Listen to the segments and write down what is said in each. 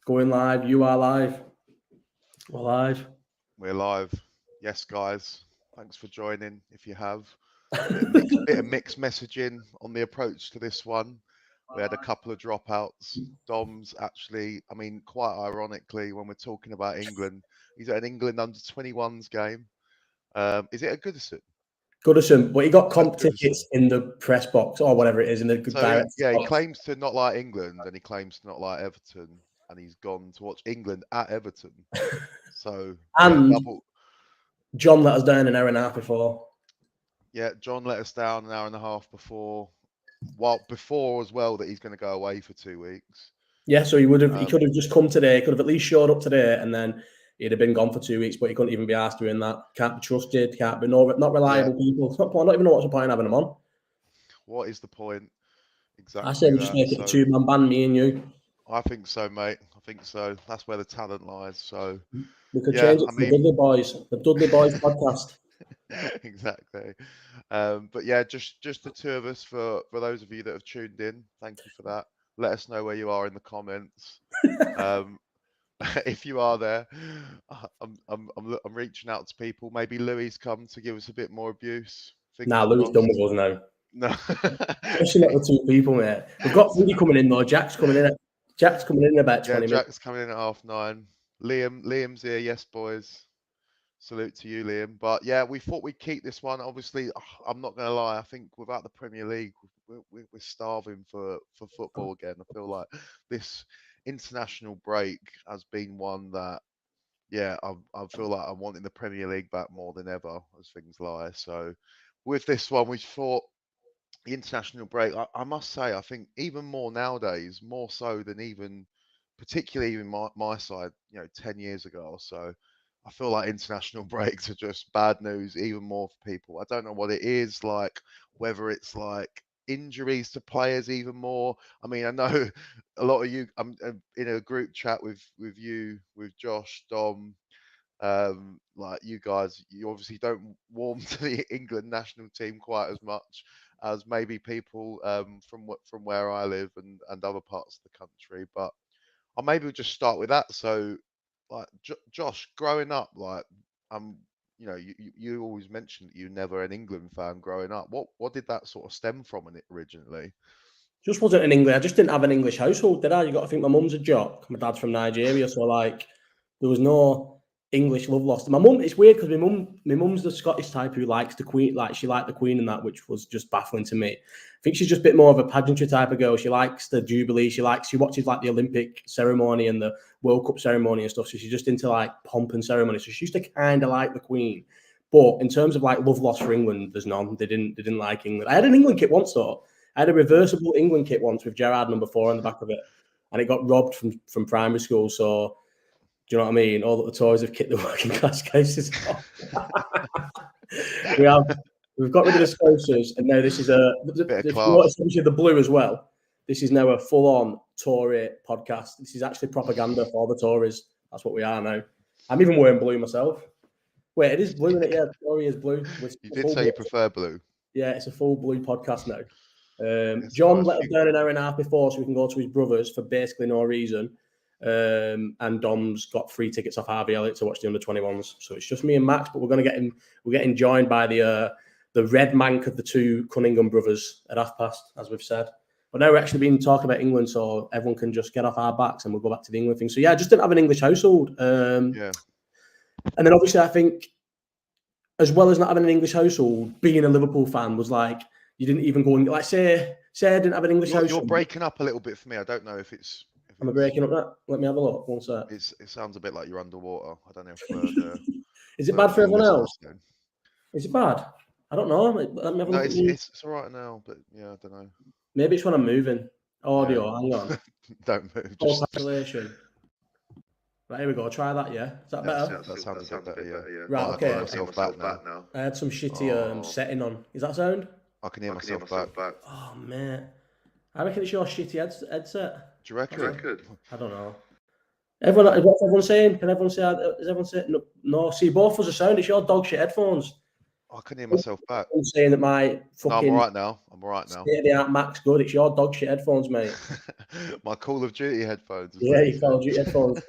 Going live. You are live. We're live. We're live. Yes, guys. Thanks for joining. If you have bit of mixed messaging on the approach to this one. We had a couple of dropouts. Dom's actually, I mean, quite ironically, when we're talking about England, he's at an England under 21s game. Is it a Goodison? Goodison, but he got comp tickets in the press box or whatever it is in the direct. Yeah, he claims to not like England and he claims to not like Everton, and he's gone to watch England at Everton. So and John let us down an hour and a half before. Yeah, John let us down an hour and a half before. Well, before as well that he's going to go away for 2 weeks. Yeah, so he would have. He could have just come today. Could have at least showed up today, and then he'd have been gone for 2 weeks. But he couldn't even be asked doing that. Can't be trusted. Can't be not reliable people. It's not point. I don't even know what's the point in having them on. What is the point? Exactly. I say we just make it a two-man band, me and you. I think so, mate. I think so. That's where the talent lies. So we could change it to the Dudley Boys, podcast. Exactly. But yeah, just the two of us for those of you that have tuned in. Thank you for that. Let us know where you are in the comments. If you are there, I'm reaching out to people. Maybe Louis come to give us a bit more abuse. Nah, Louis done with us now. No, especially not the two people, mate. We've got Woody coming in though. Jack's coming in in about 20 minutes. Jack's coming in at 9:30. Liam's here. Yes, boys. Salute to you, Liam. But yeah, we thought we'd keep this one. Obviously, I'm not going to lie. I think without the Premier League, we're starving for football again. I feel like this international break has been one that, yeah, I feel like I'm wanting the Premier League back more than ever as things lie. So with this one, we thought the international break, I must say, I think even more nowadays, more so than even, particularly even my side, 10 years ago or so. I feel like international breaks are just bad news, even more for people. I don't know what it is, like whether it's like injuries to players even more. I mean, I know a lot of you, I'm in a group chat with you, with Josh, Dom, like you guys, you obviously don't warm to the England national team quite as much as maybe people from where I live and other parts of the country. But I'll maybe just start with that. So, like Josh, growing up, like you always mentioned that you were never an England fan growing up. What did that sort of stem from originally? Just wasn't in England. I just didn't have an English household, did I? You got to think my mum's a jock. My dad's from Nigeria, so like there was no English love lost. My mum, it's weird because my mum's the Scottish type who likes the Queen, like she liked the Queen and that, which was just baffling to me. I think she's just a bit more of a pageantry type of girl. She likes the Jubilee. She watches like the Olympic ceremony and the World Cup ceremony and stuff. So she's just into like pomp and ceremony. So she used to kind of like the Queen. But in terms of like love lost for England, there's none. They didn't like England. I had an England kit once though. I had a reversible England kit once with Gerrard number 4 on the back of it, and it got robbed from primary school. So, do you know what I mean? All that the toys have kicked the working class cases off. We've got rid of the sponsors, and now this is essentially the blue as well. This is now a full-on Tory podcast. This is actually propaganda for the Tories. That's what we are now. I'm even wearing blue myself. Wait, it is blue, isn't it? Yeah, Tory is blue. You did say you prefer blue. Yeah, it's a full blue podcast now. John let us down an hour and a half before so we can go to his brother's for basically no reason. And Dom's got free tickets off Harvey Elliott to watch the under-21s. So it's just me and Max, but we're getting joined by the red mank of the two Cunningham brothers at 1:30, as we've said. But now we're actually been talking about England, so everyone can just get off our backs and we'll go back to the England thing. So yeah, I just didn't have an English household. And then obviously I think, as well as not having an English household, being a Liverpool fan was like, you didn't even go and like say I didn't have an English household. You're breaking up a little bit for me. I don't know if it's. Am I breaking up that? Let me have a look. One sec. It sounds a bit like you're underwater. I don't know if. Is it bad for everyone else? Is it bad? I don't know. Let me have a look. It's all right now, but yeah, I don't know. Maybe it's when I'm moving. Audio. Yeah. Hang on. Don't move. Population. Right, here we go. Try that, yeah? Is that better? That sounds a bit better, yeah. Right, okay. I can hear myself back now. I had some shitty setting on. Is that sound? I can hear myself back. Oh, mate. I reckon it's your shitty headset. Do you reckon? I don't know. What's everyone saying? Can everyone say? Is everyone saying? No. See, both of us are sound. It's your dog shit headphones. I couldn't hear myself back. I'm saying that my No, I'm fucking all right now. I'm all right now. state-of-the-art Mac's good. It's your dog shit headphones, mate. My Call of Duty headphones. Yeah, you Call of Duty headphones.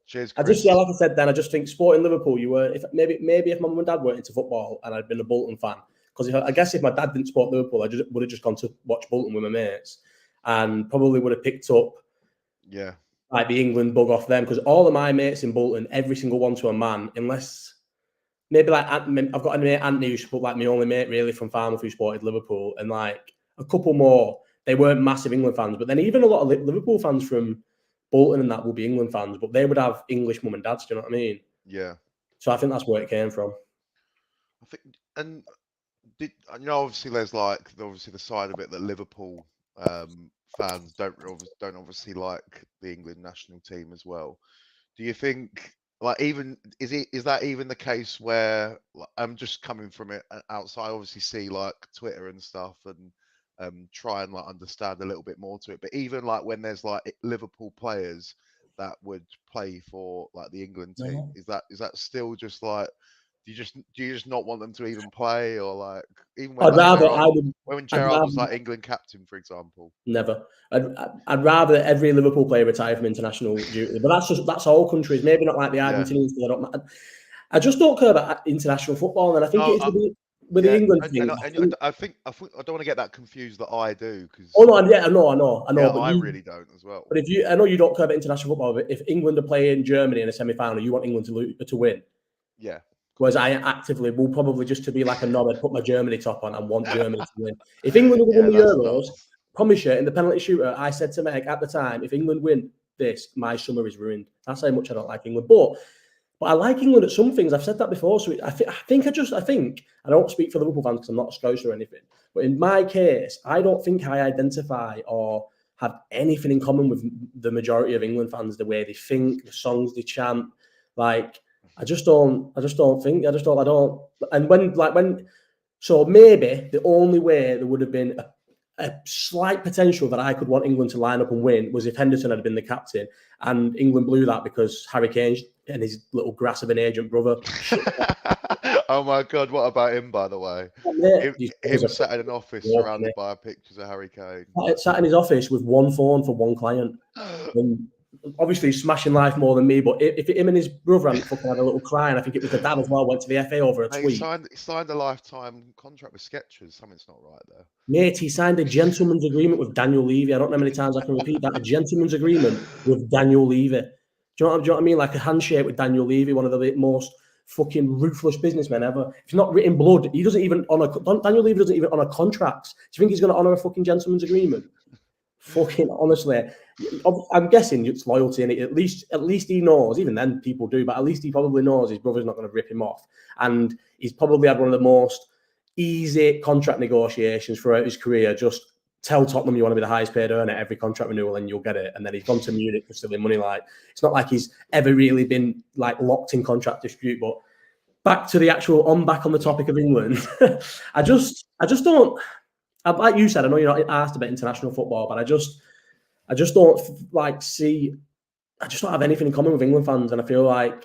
Cheers, I Chris. just, like I said, then I just think sporting Liverpool. You were, if maybe if my mum and dad weren't into football and I'd been a Bolton fan, because I guess if my dad didn't support Liverpool, I would have just gone to watch Bolton with my mates, and probably would have picked up like the England bug off them, because all of my mates in Bolton, every single one to a man, unless maybe like I've got a mate Anthony who's like my only mate really from Falmouth who supported Liverpool, and like a couple more. They weren't massive England fans, but then even a lot of Liverpool fans from Bolton and that will be England fans, but they would have English mum and dads. Do you know what I mean? Yeah. So I think that's where it came from. I think, and obviously there's like obviously the side of it that Liverpool fans don't obviously like the England national team as well. Do you think, like, even is that even the case where, like, I'm just coming from it outside, obviously see like Twitter and stuff, and try and like understand a little bit more to it, but even like when there's like Liverpool players that would play for like the England team, is that still just like, do you just not want them to even play, or like even when when Gerrard was like England captain, for example? Never. I'd rather every Liverpool player retire from international duty, but that's all countries. Maybe not like the Argentinians. I just don't care about international football, and I think it's with the England thing. I don't want to get that confused that I do, because I know. Yeah, but I really don't as well. But I know you don't care about international football, but if England are playing Germany in a semi-final, you want England to win. Yeah. Whereas I actively will probably just to be like a knob, I'd put my Germany top on and want Germany to win. If England would win the Euros, promise you, in the penalty shooter, I said to Meg at the time, if England win this, my summer is ruined. That's how much I don't like England. But I like England at some things. I've said that before. So I think, I don't speak for Liverpool fans because I'm not a Scouser or anything. But in my case, I don't think I identify or have anything in common with the majority of England fans, the way they think, the songs they chant. Like, I don't think. So maybe the only way there would have been a slight potential that I could want England to line up and win was if Henderson had been the captain, and England blew that because Harry Kane and his little grass of an agent brother. Oh my God, what about him, by the way? Him sat in an office surrounded by pictures of Harry Kane. Sat in his office with one phone for one client. And obviously he's smashing life more than me, but if him and his brother hadn't fucking had a little cry, and I think it was the dad as well, went to the FA over a tweet. He signed a lifetime contract with Skechers. Something's not right there. Mate, he signed a gentleman's agreement with Daniel Levy. I don't know how many times I can repeat that. A gentleman's agreement with Daniel Levy. Do you know what I mean? Like a handshake with Daniel Levy, one of the most fucking ruthless businessmen ever. If he's not written blood, he doesn't even Daniel Levy doesn't even honour contracts. Do you think he's going to honour a fucking gentleman's agreement? Fucking honestly, I'm guessing it's loyalty, and at least he knows. Even then, people do, but at least he probably knows his brother's not going to rip him off, and he's probably had one of the most easy contract negotiations throughout his career. Just tell Tottenham you want to be the highest paid earner at every contract renewal, and you'll get it. And then he's gone to Munich for silly money. Like, it's not like he's ever really been like locked in contract dispute. But back to the actual back on the topic of England, I just don't. Like you said, I know you're not asked about international football, but I just don't like see. I just don't have anything in common with England fans, and I feel like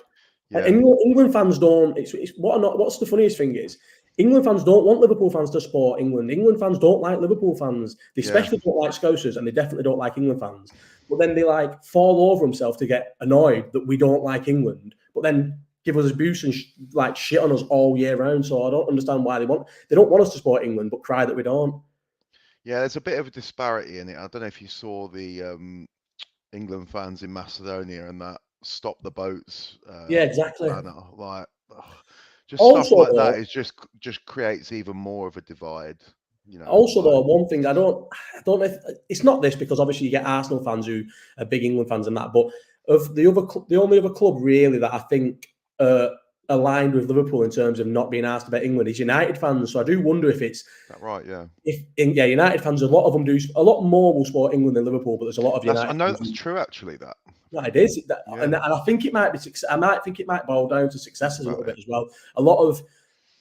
England fans don't. What's the funniest thing is, England fans don't want Liverpool fans to support England. England fans don't like Liverpool fans. They especially don't like Scousers, and they definitely don't like England fans. But then they like fall over themselves to get annoyed that we don't like England, but then give us abuse and like shit on us all year round. So I don't understand why they don't want us to support England, but cry that we don't. Yeah, there's a bit of a disparity in it. I don't know if you saw the England fans in Macedonia and that stop the boats. Yeah, exactly. Like, just also, stuff like that is just creates even more of a divide. You know. Also, though, one thing I don't know if it's not this, because obviously you get Arsenal fans who are big England fans and that, but of the only other club really that I think aligned with Liverpool in terms of not being asked about England is United fans. So I do wonder if it's that right, yeah. United fans, a lot of them do. A lot more will support England than Liverpool, but there's a lot of United. I know that's true, actually. That. Yeah, it is, and I think it might be. I might think it might boil down to successes a little bit as well. A lot of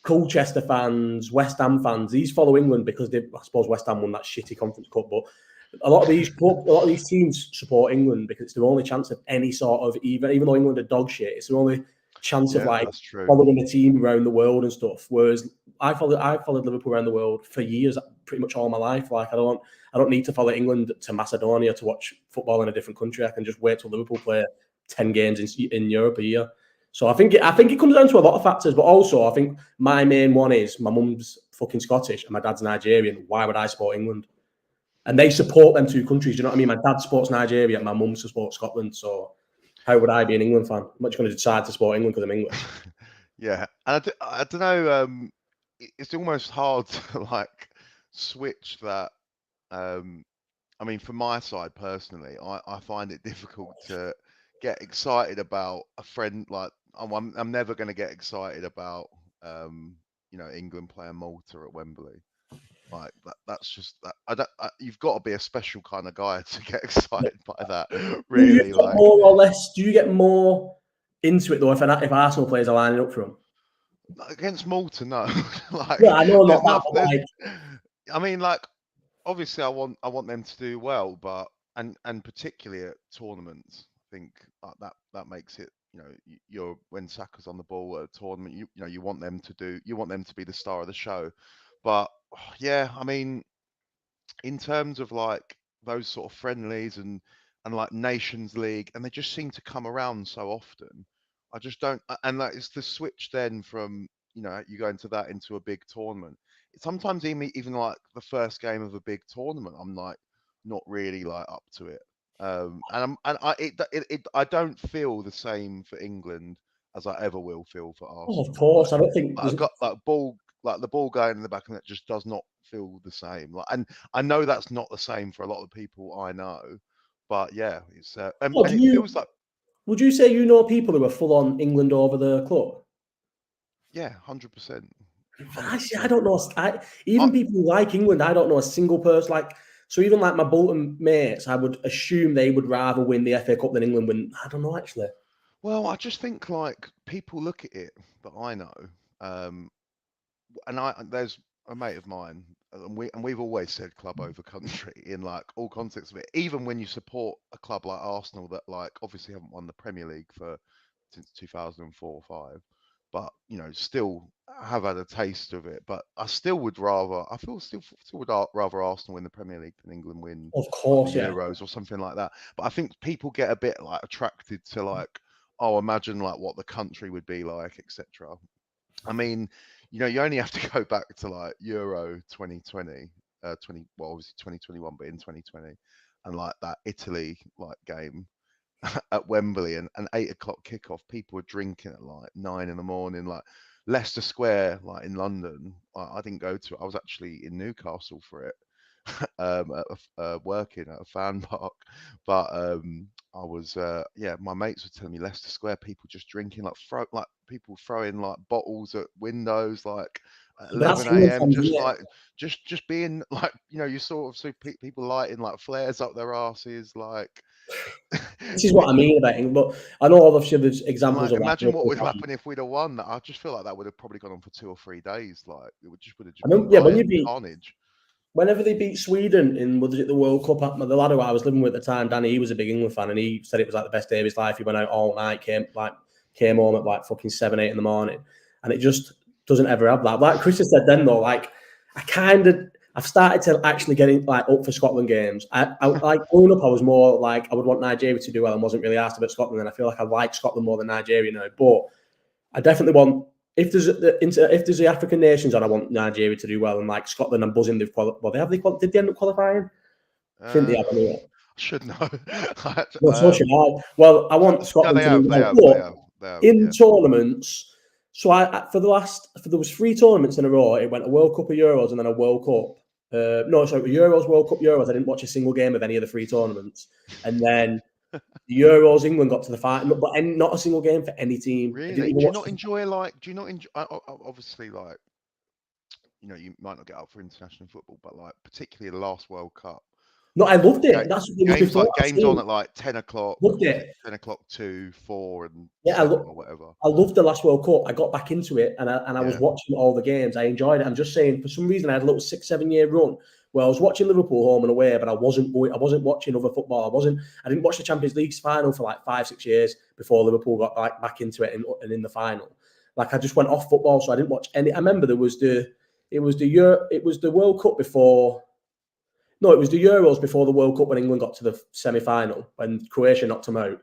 Colchester fans, West Ham fans, these follow England because I suppose West Ham won that shitty Conference Cup, but a lot of these teams support England because it's their only chance of any sort of even though England are dog shit, it's their only chance of like that's true. following a team around the world and stuff. Whereas I followed Liverpool around the world for years, pretty much all my life. Like I don't need to follow England to Macedonia to watch football in a different country. I can just wait till Liverpool play 10 games in Europe a year. So I think it comes down to a lot of factors, but also I think my main one is my mum's fucking Scottish and my dad's Nigerian. Why would I support England? And they support them two countries. You know what I mean? My dad supports Nigeria, and my mum supports Scotland. So how would I be an England fan? I'm not going to decide to support England because I'm English. Yeah, and I don't know. It's almost hard to like switch that. I mean, from my side personally, I find it difficult to get excited about a friend. Like I'm never going to get excited about England playing Malta at Wembley. Like that's just that. You've got to be a special kind of guy to get excited by that. Really, Do you get more into it though if Arsenal players are lining up for them? Against Malta, no. Like, yeah, I know there's not nothing. that. I mean, like, obviously, I want them to do well, but and particularly at tournaments, I think that makes it. You're when Saka's on the ball at a tournament, you want them to be the star of the show. But yeah, I mean, in terms of like those sort of friendlies and like Nations League, and they just seem to come around so often. I just don't, and like it's the switch then from you go into that into a big tournament. Sometimes even like the first game of a big tournament, I'm like not really like up to it. I don't feel the same for England as I ever will feel for Arsenal. Of course, I don't think I've got like the ball going in the back, and it just does not feel the same. Like, and I know that's not the same for a lot of people I know, but yeah, it's and it feels like. Would you say people who are full on England over the club? Yeah, 100%. I don't know. Even people who like England, I don't know a single person. Like, so even like my Bolton mates, I would assume they would rather win the FA Cup than England win. I don't know actually. Well, I just think like people look at it that I know, and there's a mate of mine, and we've always said club over country in like all contexts of it. Even when you support a club like Arsenal that like obviously haven't won the Premier League since 2004 or 5, but still have had a taste of it. But I still would rather, still would rather Arsenal win the Premier League than England win, of course, like, the Euros or something like that. But I think people get a bit like attracted to like, oh, imagine like what the country would be like, etc. I mean, you only have to go back to like Euro 2020, obviously 2021, but in 2020, and like that Italy like game at Wembley and an 8 o'clock kickoff. People were drinking at like 9 in the morning, like Leicester Square, like in London. I didn't go to it. I was actually in Newcastle for it, working at a fan park. But I was, my mates were telling me Leicester Square, people just drinking, like people throwing like bottles at windows, like at 11 a.m. just being like, you sort of see people lighting like flares up their asses, like. This is what I mean about England. But I know obviously there's examples of that. Imagine what would happen if we'd have won. I just feel like that would have probably gone on for 2 or 3 days. Like it would have just been carnage. Whenever they beat Sweden in the World Cup, the lad who I was living with at the time, Danny, he was a big England fan, and he said it was like the best day of his life. He went out all night, came home at like fucking 7, 8 in the morning, and it just doesn't ever have that. Like Chris has said then though, like I've started to actually get like up for Scotland games. I like growing up, I was more like I would want Nigeria to do well and wasn't really asked about Scotland, and I feel like I like Scotland more than Nigeria now. But I definitely want. If there's the African nations, and I want Nigeria to do well, and like Scotland, I'm buzzing they've qualified. Well, did they end up qualifying? I think they have anyway. Should know. Well, I want Scotland to do well. In tournaments, so there was 3 tournaments in a row. It went a World Cup, a Euros, and then a World Cup. Euros, World Cup, Euros. I didn't watch a single game of any of the 3 tournaments, and then. The Euros, England got to the final, but not a single game for any team. Really? Do you not enjoy? Obviously, like, you might not get up for international football, but like, particularly the last World Cup. No, I loved it. That's games on at like 10 o'clock. Loved it. 10 o'clock, 2, 4, and 7 or whatever. I loved the last World Cup. I got back into it, and I was watching all the games. I enjoyed it. I'm just saying, for some reason, I had a little 6-7 year run where I was watching Liverpool home and away, but I wasn't watching other football. I didn't watch the Champions League final for like 5-6 years before Liverpool got like back into it and in the final. Like I just went off football, so I didn't watch any. I remember it was the World Cup before. No, it was the Euros before the World Cup when England got to the semi-final when Croatia knocked them out.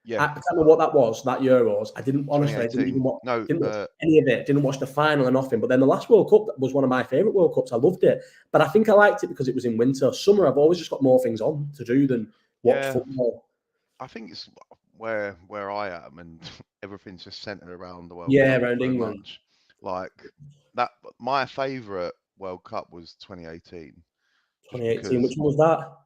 Yeah. I can't remember what that was, that Euros. I didn't even watch, watch any of it. Didn't watch the final or nothing. But then the last World Cup was one of my favourite World Cups. I loved it. But I think I liked it because it was in winter. Summer, I've always just got more things on to do than watch football. I think it's where I am, and everything's just centered around the World Cup. Cup. Around England. Much. Like that, my favourite World Cup was 2018. 2018. Which one was that?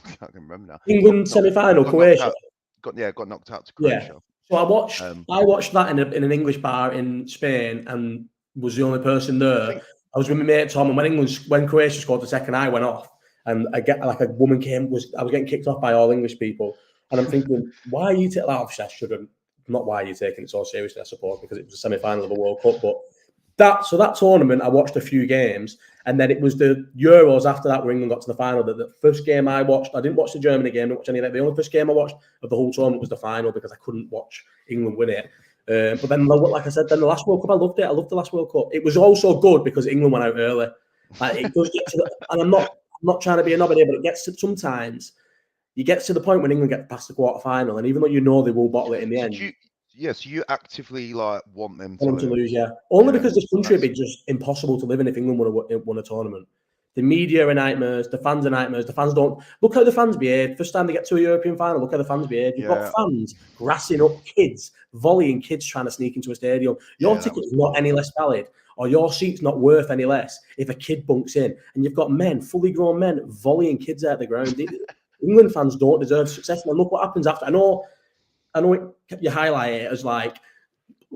I can't remember now. England semi-final, Croatia. Got knocked out to Croatia. Yeah. So I watched that in an English bar in Spain and was the only person there. I was with my mate Tom, and when Croatia scored the second, I went off, and I get like a woman I was getting kicked off by all English people, and I'm thinking, why are you taking that? Obviously, I shouldn't. Not why are you taking it so seriously, I suppose, because it was a semi-final of the World Cup, but. That tournament, I watched a few games, and then it was the Euros after that where England got to the final. The first game I watched, I didn't watch the Germany game, didn't watch any of that. The only first game I watched of the whole tournament was the final because I couldn't watch England win it. But then, like I said, then the last World Cup, I loved it. I loved the last World Cup. It was also good because England went out early. Like it does get to and I'm not trying to be a knob here, but it gets to sometimes you get to the point when England get past the quarter final, and even though you know they will bottle it in the end. Yes, you actively want them to lose, yeah. Only because this country would be just impossible to live in if England won a tournament. The media are nightmares, the fans are nightmares. The fans don't look how the fans behave. First time they get to a European final, look how the fans behave. You've got fans grassing up kids, volleying kids trying to sneak into a stadium. Your ticket is not any less valid, or your seat's not worth any less if a kid bunks in. And you've got fully grown men, volleying kids out the ground. England fans don't deserve success. And look what happens after. I know you highlight it as like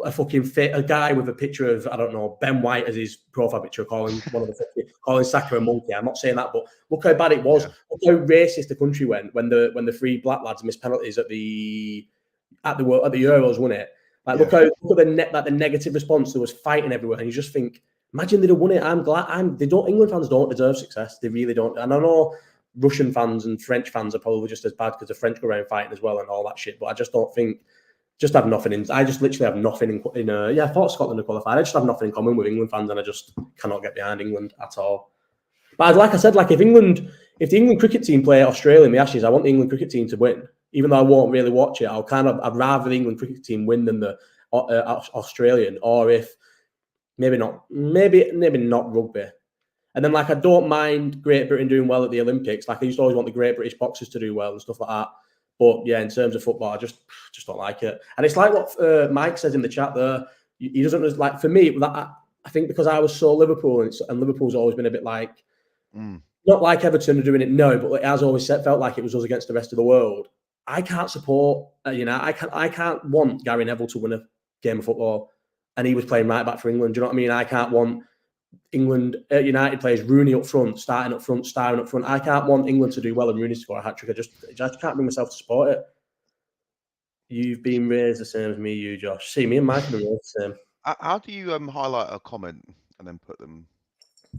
a fucking a guy with a picture of, I don't know, Ben White as his profile picture, calling Saka a monkey. I'm not saying that, but look how bad it was. Yeah. Look how racist the country went when the three black lads missed penalties at the Euros, wasn't it? Like look at the negative response. There was fighting everywhere, and you just think, imagine they'd have won it. I'm glad. England fans don't deserve success. They really don't. And I know Russian fans and French fans are probably just as bad because the French go around fighting as well and all that shit. But I just don't think. Just have nothing in. I just literally have nothing in. I thought Scotland had qualified. I just have nothing in common with England fans, and I just cannot get behind England at all. But like I said, like if the England cricket team play Australia in the Ashes, I want the England cricket team to win. Even though I won't really watch it, I'd rather the England cricket team win than the Australian. Or if maybe not rugby. And then like I don't mind Great Britain doing well at the Olympics. Like I used to always want the Great British boxers to do well and stuff like that. But yeah, in terms of football, I just don't like it. And it's like what Mike says in the chat there. He doesn't like, for me, I think because I was so Liverpool and Liverpool's always been a bit like, not like Everton are doing it now, but it has always felt like it was us against the rest of the world. I can't support, I can't want Gary Neville to win a game of football and he was playing right back for England. Do you know what I mean? I can't want England, United players, Rooney up front, starting up front, starring up front. I can't want England to do well and Rooney to score a hat-trick. I just can't bring myself to support it. You've been raised the same as me, you, Josh. See, me and Mike have been raised the same. How do you highlight a comment and then put them?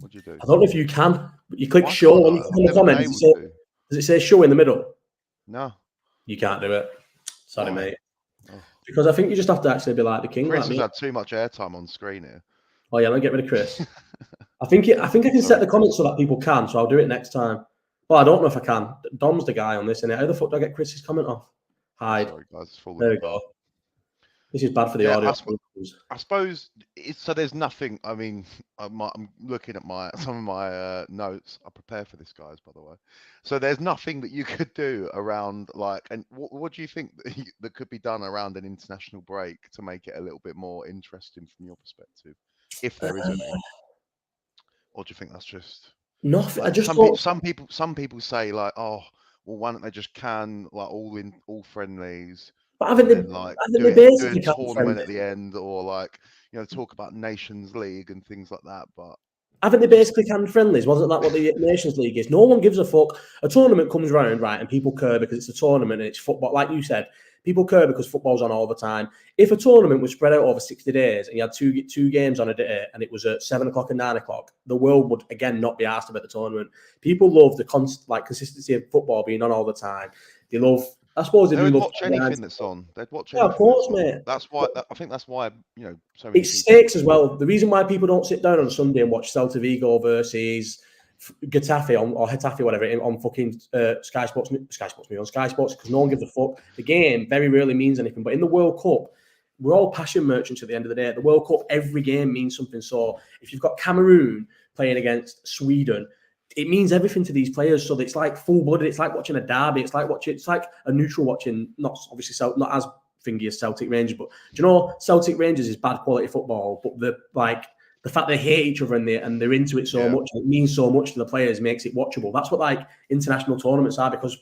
What do you do? I don't know if you can. You click show when you click in the comments. Does it say show in the middle? No. You can't do it. Sorry, mate. Oh. Because I think you just have to actually be like the king. Chris has had too much airtime on screen here. Oh yeah, let me get rid of Chris. I think I can set the comments so that people can, so I'll do it next time. Well, I don't know if I can. Dom's the guy on this, and how the fuck do I get Chris's comment off? Hide. Sorry, guys, there we go. This is bad for the audio. I suppose so. There's nothing. I mean, I'm looking at some of my notes. I prepare for this, guys, by the way. So there's nothing that you could do around and what do you think that could be done around an international break to make it a little bit more interesting from your perspective, if there is any? Or do you think that's just nothing? Like, some people say like, oh, well, why don't they just all friendlies? But haven't they do a tournament at the end, or talk about Nations League and things like that? But haven't they basically canned friendlies? Wasn't that what the Nations League is? No one gives a fuck. A tournament comes around, right, and people care because it's a tournament and it's football. Like you said, People care because football's on all the time. If a tournament was spread out over 60 days and you had two games on a day and it was at 7 o'clock and 9 o'clock, the world would again not be asked about the tournament. People love the consistency of football being on all the time. They love. I suppose they would watch anything that's on. They'd watch anything. Yeah, of course, mate. That's why. I think that's why so many. It's stakes as well. The reason why people don't sit down on Sunday and watch Celta Vigo versus Getafe or Getafe, whatever, on fucking Sky Sports because no one gives a fuck. The game very rarely means anything. But in the World Cup, we're all passion merchants at the end of the day. At the World Cup, every game means something. So if you've got Cameroon playing against Sweden, it means everything to these players. So it's like full-blooded. It's like watching a derby. It's like a neutral watching, not obviously not as thingy as Celtic Rangers, but do you know Celtic Rangers is bad quality football, but the fact they hate each other and they're into it so much, it means so much to the players, makes it watchable. That's what like international tournaments are, because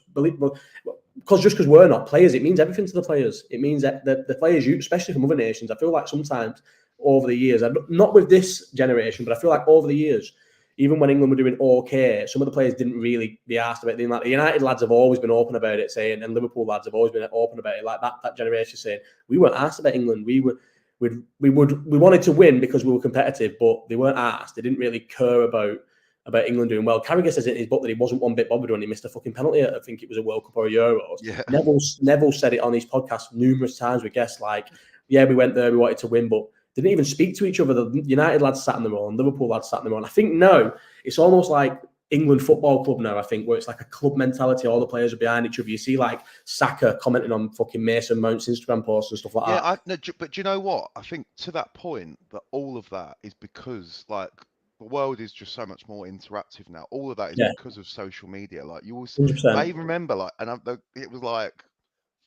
just because we're not players, it means everything to the players. It means that the players, especially from other nations, I feel like sometimes over the years, not with this generation, but I feel like over the years, even when England were doing okay, some of the players didn't really be asked about it. Like the United lads have always been open about it, saying, and Liverpool lads have always been open about it. Like that generation saying, we weren't asked about England. We wanted to win because we were competitive, but they weren't asked. They didn't really care about England doing well. Carragher says in his book that he wasn't one bit bothered when he missed a fucking penalty. I think it was a World Cup or a Euros. Yeah. Neville said it on his podcast numerous times with guests like, yeah, we went there, we wanted to win, but they didn't even speak to each other. The United lads sat in their own, Liverpool lads sat in their own. I think now it's almost like England Football Club now, I think, where it's like a club mentality. All the players are behind each other. You see like Saka commenting on fucking Mason Mount's Instagram posts and stuff like that. Yeah, but do you know what? I think to that point that all of that is because like the world is just so much more interactive now. All of that is because of social media. Like you always, 100%. I even remember like, and it was like,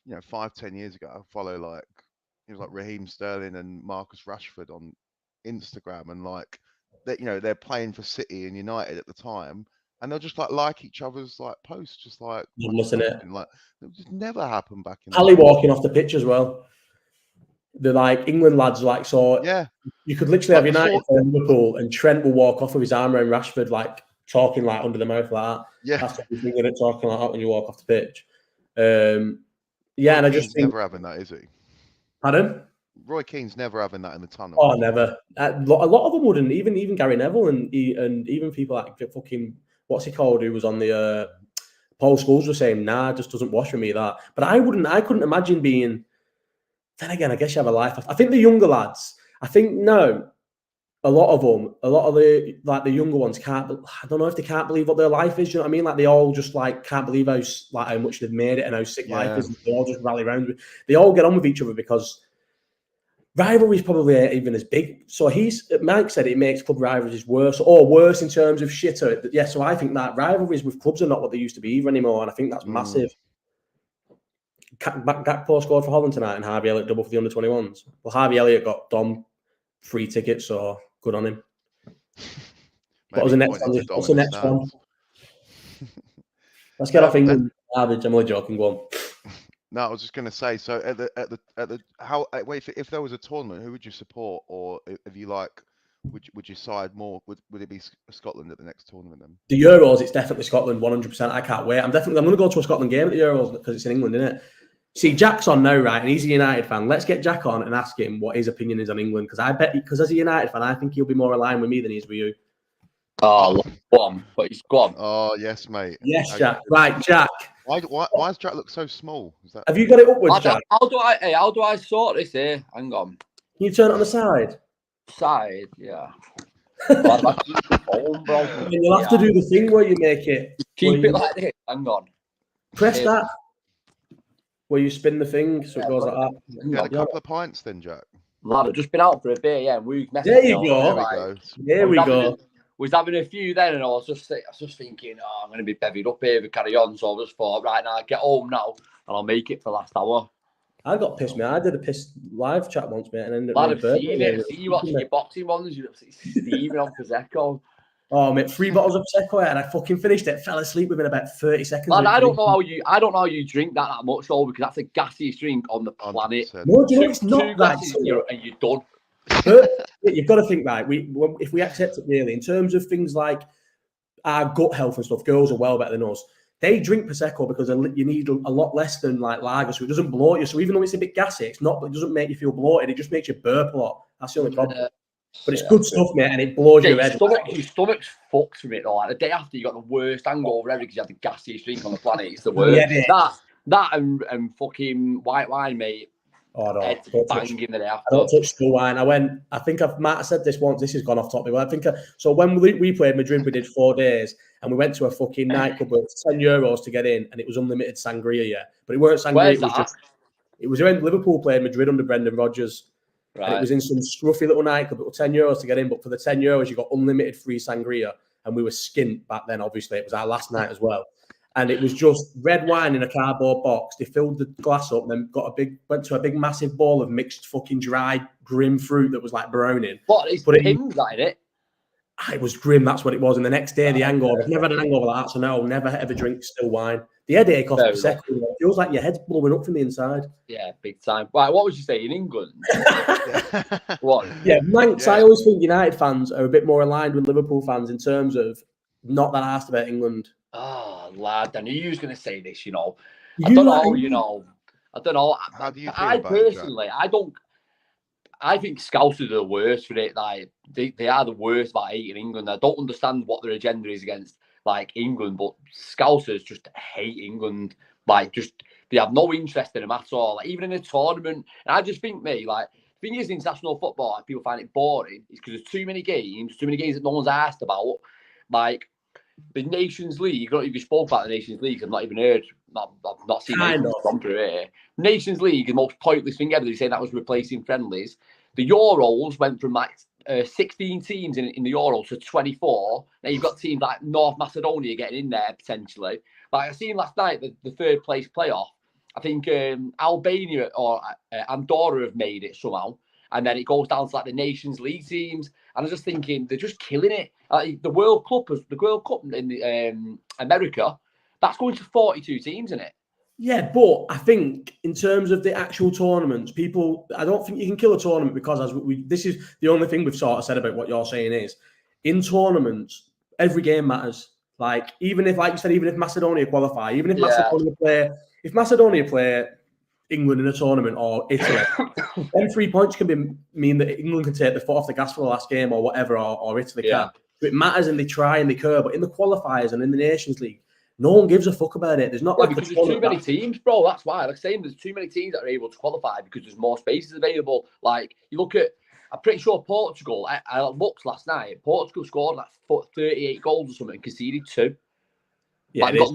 5-10 years ago, I follow like, it was like Raheem Sterling and Marcus Rashford on Instagram, and like they're playing for City and United at the time, and they'll just like each other's like posts, just like it. Like it just never happened back in. Ali walking off the pitch as well. The like England lads like so. Yeah, you could literally have United and Liverpool, and Trent will walk off with his arm around Rashford, like talking like under the mouth like that. Yeah, that's what you're thinking of, talking like that when you walk off the pitch. And I just think never having that, is he? Pardon? Roy Keane's never having that in the tunnel. Oh, never. A lot of them wouldn't. Even Gary Neville and even people like fucking what's he called, who was on the Paul Scholes were saying, nah, it just doesn't wash for me that. But I couldn't imagine being. Then again, I guess you have a life. I think the younger lads. I think no. A lot of the younger ones can't. I don't know if they can't believe what their life is. You know what I mean? Like they all just like can't believe how much they've made it and how sick life is. And they all just rally around. They all get on with each other because rivalry is probably ain't even as big. So Mike said it makes club rivalries worse in terms of shitter. Yeah. So I think that rivalries with clubs are not what they used to be either anymore, and I think that's massive. Gakpo scored for Holland tonight, and Harvey Elliott double for the under-21s. Well, Harvey Elliott got Dom free tickets, so good on him. What was the next one? What's the next one? Let's get off England. I'm only joking. Go on. No, I was just going to say. So if there was a tournament, who would you support, or if you like, would you side more? Would it be Scotland at the next tournament then? The Euros, it's definitely Scotland, 100%. I can't wait. I'm going to go to a Scotland game at the Euros because it's in England, isn't it? See, Jack's on now, right? And he's a United fan. Let's get Jack on and ask him what his opinion is on England. Because as a United fan, I think he'll be more aligned with me than he is with you. Oh, go on. But he's gone. Oh, yes, mate. Yes, Jack. Right, Jack. Why does Jack look so small? Have you got it upwards, Jack? How do I sort this here? Hang on. Can you turn it on the side? Side, yeah. Phone, bro. You'll have to do the thing where you make it. Keep it like this. Hang on. Press that. Where you spin the thing so it goes like that. Yeah, a couple of pints then, Jack. Lad, I've just been out for a beer, yeah. There you go. There we go. Was having a few then, and I was just thinking, I'm going to be bevied up here if we carry on. So I just thought, right now, get home now, and I'll make it for the last hour. I got pissed, man. I did a piss live chat once, mate, and ended up. I've seen it. See you watching your boxing ones. You're Steven on Prosecco. Oh, mate, 3 bottles of Prosecco, and I fucking finished it. Fell asleep within about 30 seconds. Man, I don't know how you drink that much, though, because that's the gassiest drink on the planet. 100%. No, do you know it's not that. And you're done. But you've got to think, right? If we accept it really, in terms of things like our gut health and stuff, girls are well better than us. they drink Prosecco because you need a lot less than like lager, so it doesn't bloat you. So even though it's a bit gassy, it doesn't make you feel bloated. It just makes you burp a lot. That's the only problem. But it's good stuff, mate, and it blows your head. Your stomach's fucked from it, though. Like, the day after, you got the worst hangover ever because you had the gassiest drink on the planet. It's the worst. That and fucking white wine, mate. Oh, no. Head banging the day after. I don't touch still wine. I think I might have said this once. This has gone off topic. But so when we played Madrid, we did 4 days, and we went to a fucking nightclub with €10 to get in, and it was unlimited sangria, yeah. But it weren't sangria. It was when Liverpool played Madrid under Brendan Rodgers. Right. And it was in some scruffy little nightclub. It was €10 to get in, but for the €10, you got unlimited free sangria. And we were skint back then, obviously. It was our last night as well. And it was just red wine in a cardboard box. They filled the glass up and then went to a big, massive bowl of mixed fucking dried grim fruit that was like browning. What? It's Pimm's that in it? It was grim, that's what it was. And the next day, the hangover. I've never had an hangover like that, so no, never ever drink still wine. The headache off the second, it feels like your head's blowing up from the inside. Yeah, big time. Right, what would you say in England? What? Yeah, Manx, I always think United fans are a bit more aligned with Liverpool fans in terms of not that asked about England. Oh, lad, I knew you was going to say this, I don't know. How do you feel I personally, I think Scousers are the worst for it. Like, they are the worst about hating England. I don't understand what their agenda is against, like, England, but Scousers just hate England. Like, they have no interest in them at all. Like, even in a tournament. And I just think, mate, like, the thing is, international football, like, people find it boring. It's because there's too many games that no one's asked about. Like, the Nations League, I don't know if you spoke about the Nations League, I've not even heard, I've not seen anything come through here. Nations League, the most pointless thing ever. They say that was replacing friendlies. The Euros went from like 16 teams in the Euros to 24. Now you've got teams like North Macedonia getting in there potentially. Like I seen last night, the third place playoff, I think Albania or Andorra have made it somehow. And then it goes down to like the Nations League teams. And I was just thinking, they're just killing it. The World Cup in the, America, that's going to 42 teams in it. Yeah, but I think in terms of the actual tournaments, I don't think you can kill a tournament because this is the only thing we've sort of said about what you're saying is in tournaments, every game matters. Like even if, like you said, even if Macedonia qualify, even if Macedonia play England in a tournament or Italy, then 3 points can mean that England can take the foot off the gas for the last game or whatever, or Italy can. So it matters and they try and they curve. But in the qualifiers and in the Nations League, no one gives a fuck about it. There's not because there's too many teams, bro. That's why. Like saying there's too many teams that are able to qualify because there's more spaces available. Like you look at, I'm pretty sure Portugal. I looked last night. Portugal scored like 38 goals or something and conceded 2. Yeah, like, got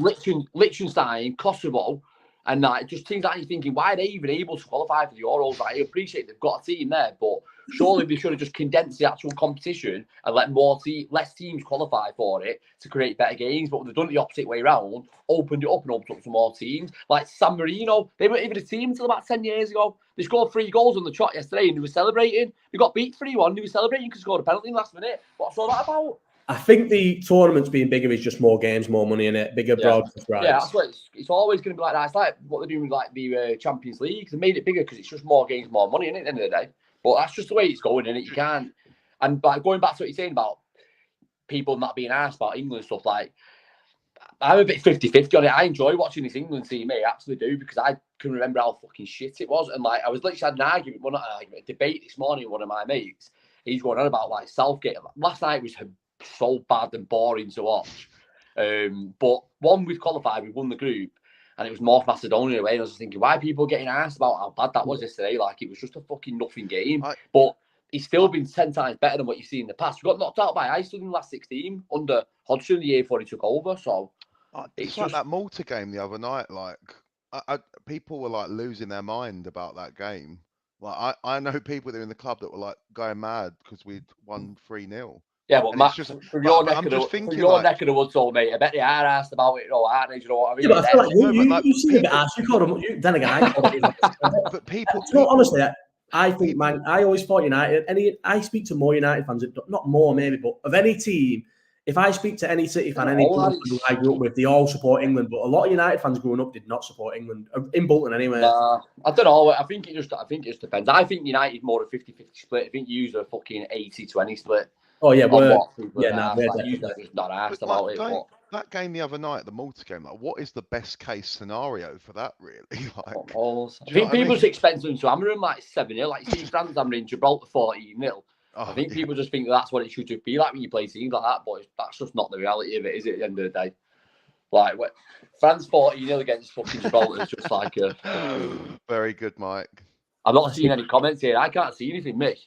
Liechtenstein, Kosovo. And just teams that you're thinking, why are they even able to qualify for the Euros? Like, I appreciate they've got a team there, but surely they should have just condensed the actual competition and let less teams qualify for it to create better games. But they've done it the opposite way around, opened it up and opened up some more teams. Like San Marino, they weren't even a team until about 10 years ago. They scored 3 goals on the trot yesterday and they were celebrating. They got beat 3-1, they were celebrating because they scored a penalty in the last minute. What's all that about? I think the tournaments being bigger is just more games, more money in it, bigger broadcast rights. Yeah, that's what it's always going to be like that. It's like what they're doing with like the Champions League. They made it bigger because it's just more games, more money in it at the end of the day. But that's just the way it's going, innit? You can't. And going back to what you're saying about people not being asked about England stuff, like I'm a bit 50-50 on it. I enjoy watching this England team, I absolutely do, because I can remember how fucking shit it was. And like I was literally had an argument, well, not an argument, a debate this morning with one of my mates. He's going on about like Southgate. Last night was so bad and boring to watch. But one, we've qualified, we won the group, and it was North Macedonia away. And I was just thinking, why are people getting asked about how bad that was yesterday? Like, it was just a fucking nothing game. But he's still been 10 times better than what you've seen in the past. We got knocked out by Iceland in the last 16 under Hodgson the year before he took over. So it's like that Malta game the other night. Like, people were like losing their mind about that game. Like, I know people that are in the club that were like going mad because we'd won 3-0. Yeah, but Matt, from your neck of the woods, old mate, I bet they are asked about it, aren't they? You know what I mean? Yeah, but I feel like you seem a bit asked. You called them. Then again, I called them. But people, honestly, I think, man, I always thought United. I speak to more United fans, not more maybe, but of any team. If I speak to any City fan, any club who I grew up with, they all support England. But a lot of United fans growing up did not support England in Bolton anyway. I don't know. I think it just depends. I think United more a 50-50 split. I think you are a fucking 80-20 split. Oh yeah, you're just not asked about it. that game the other night, the Malta game, like, what is the best case scenario for that, really? Like, I do you know think what I people mean? just expect them to hammer them like 7-0. Like, see France hammering Gibraltar 14-0. Oh, I think yeah. people just think that's what it should just be like when you play teams like that, but that's just not the reality of it, is it, at the end of the day? Like, France 14-0 against fucking Gibraltar is just like a... Very good, Mike. I'm not seeing any comments here. I can't see anything, Mick.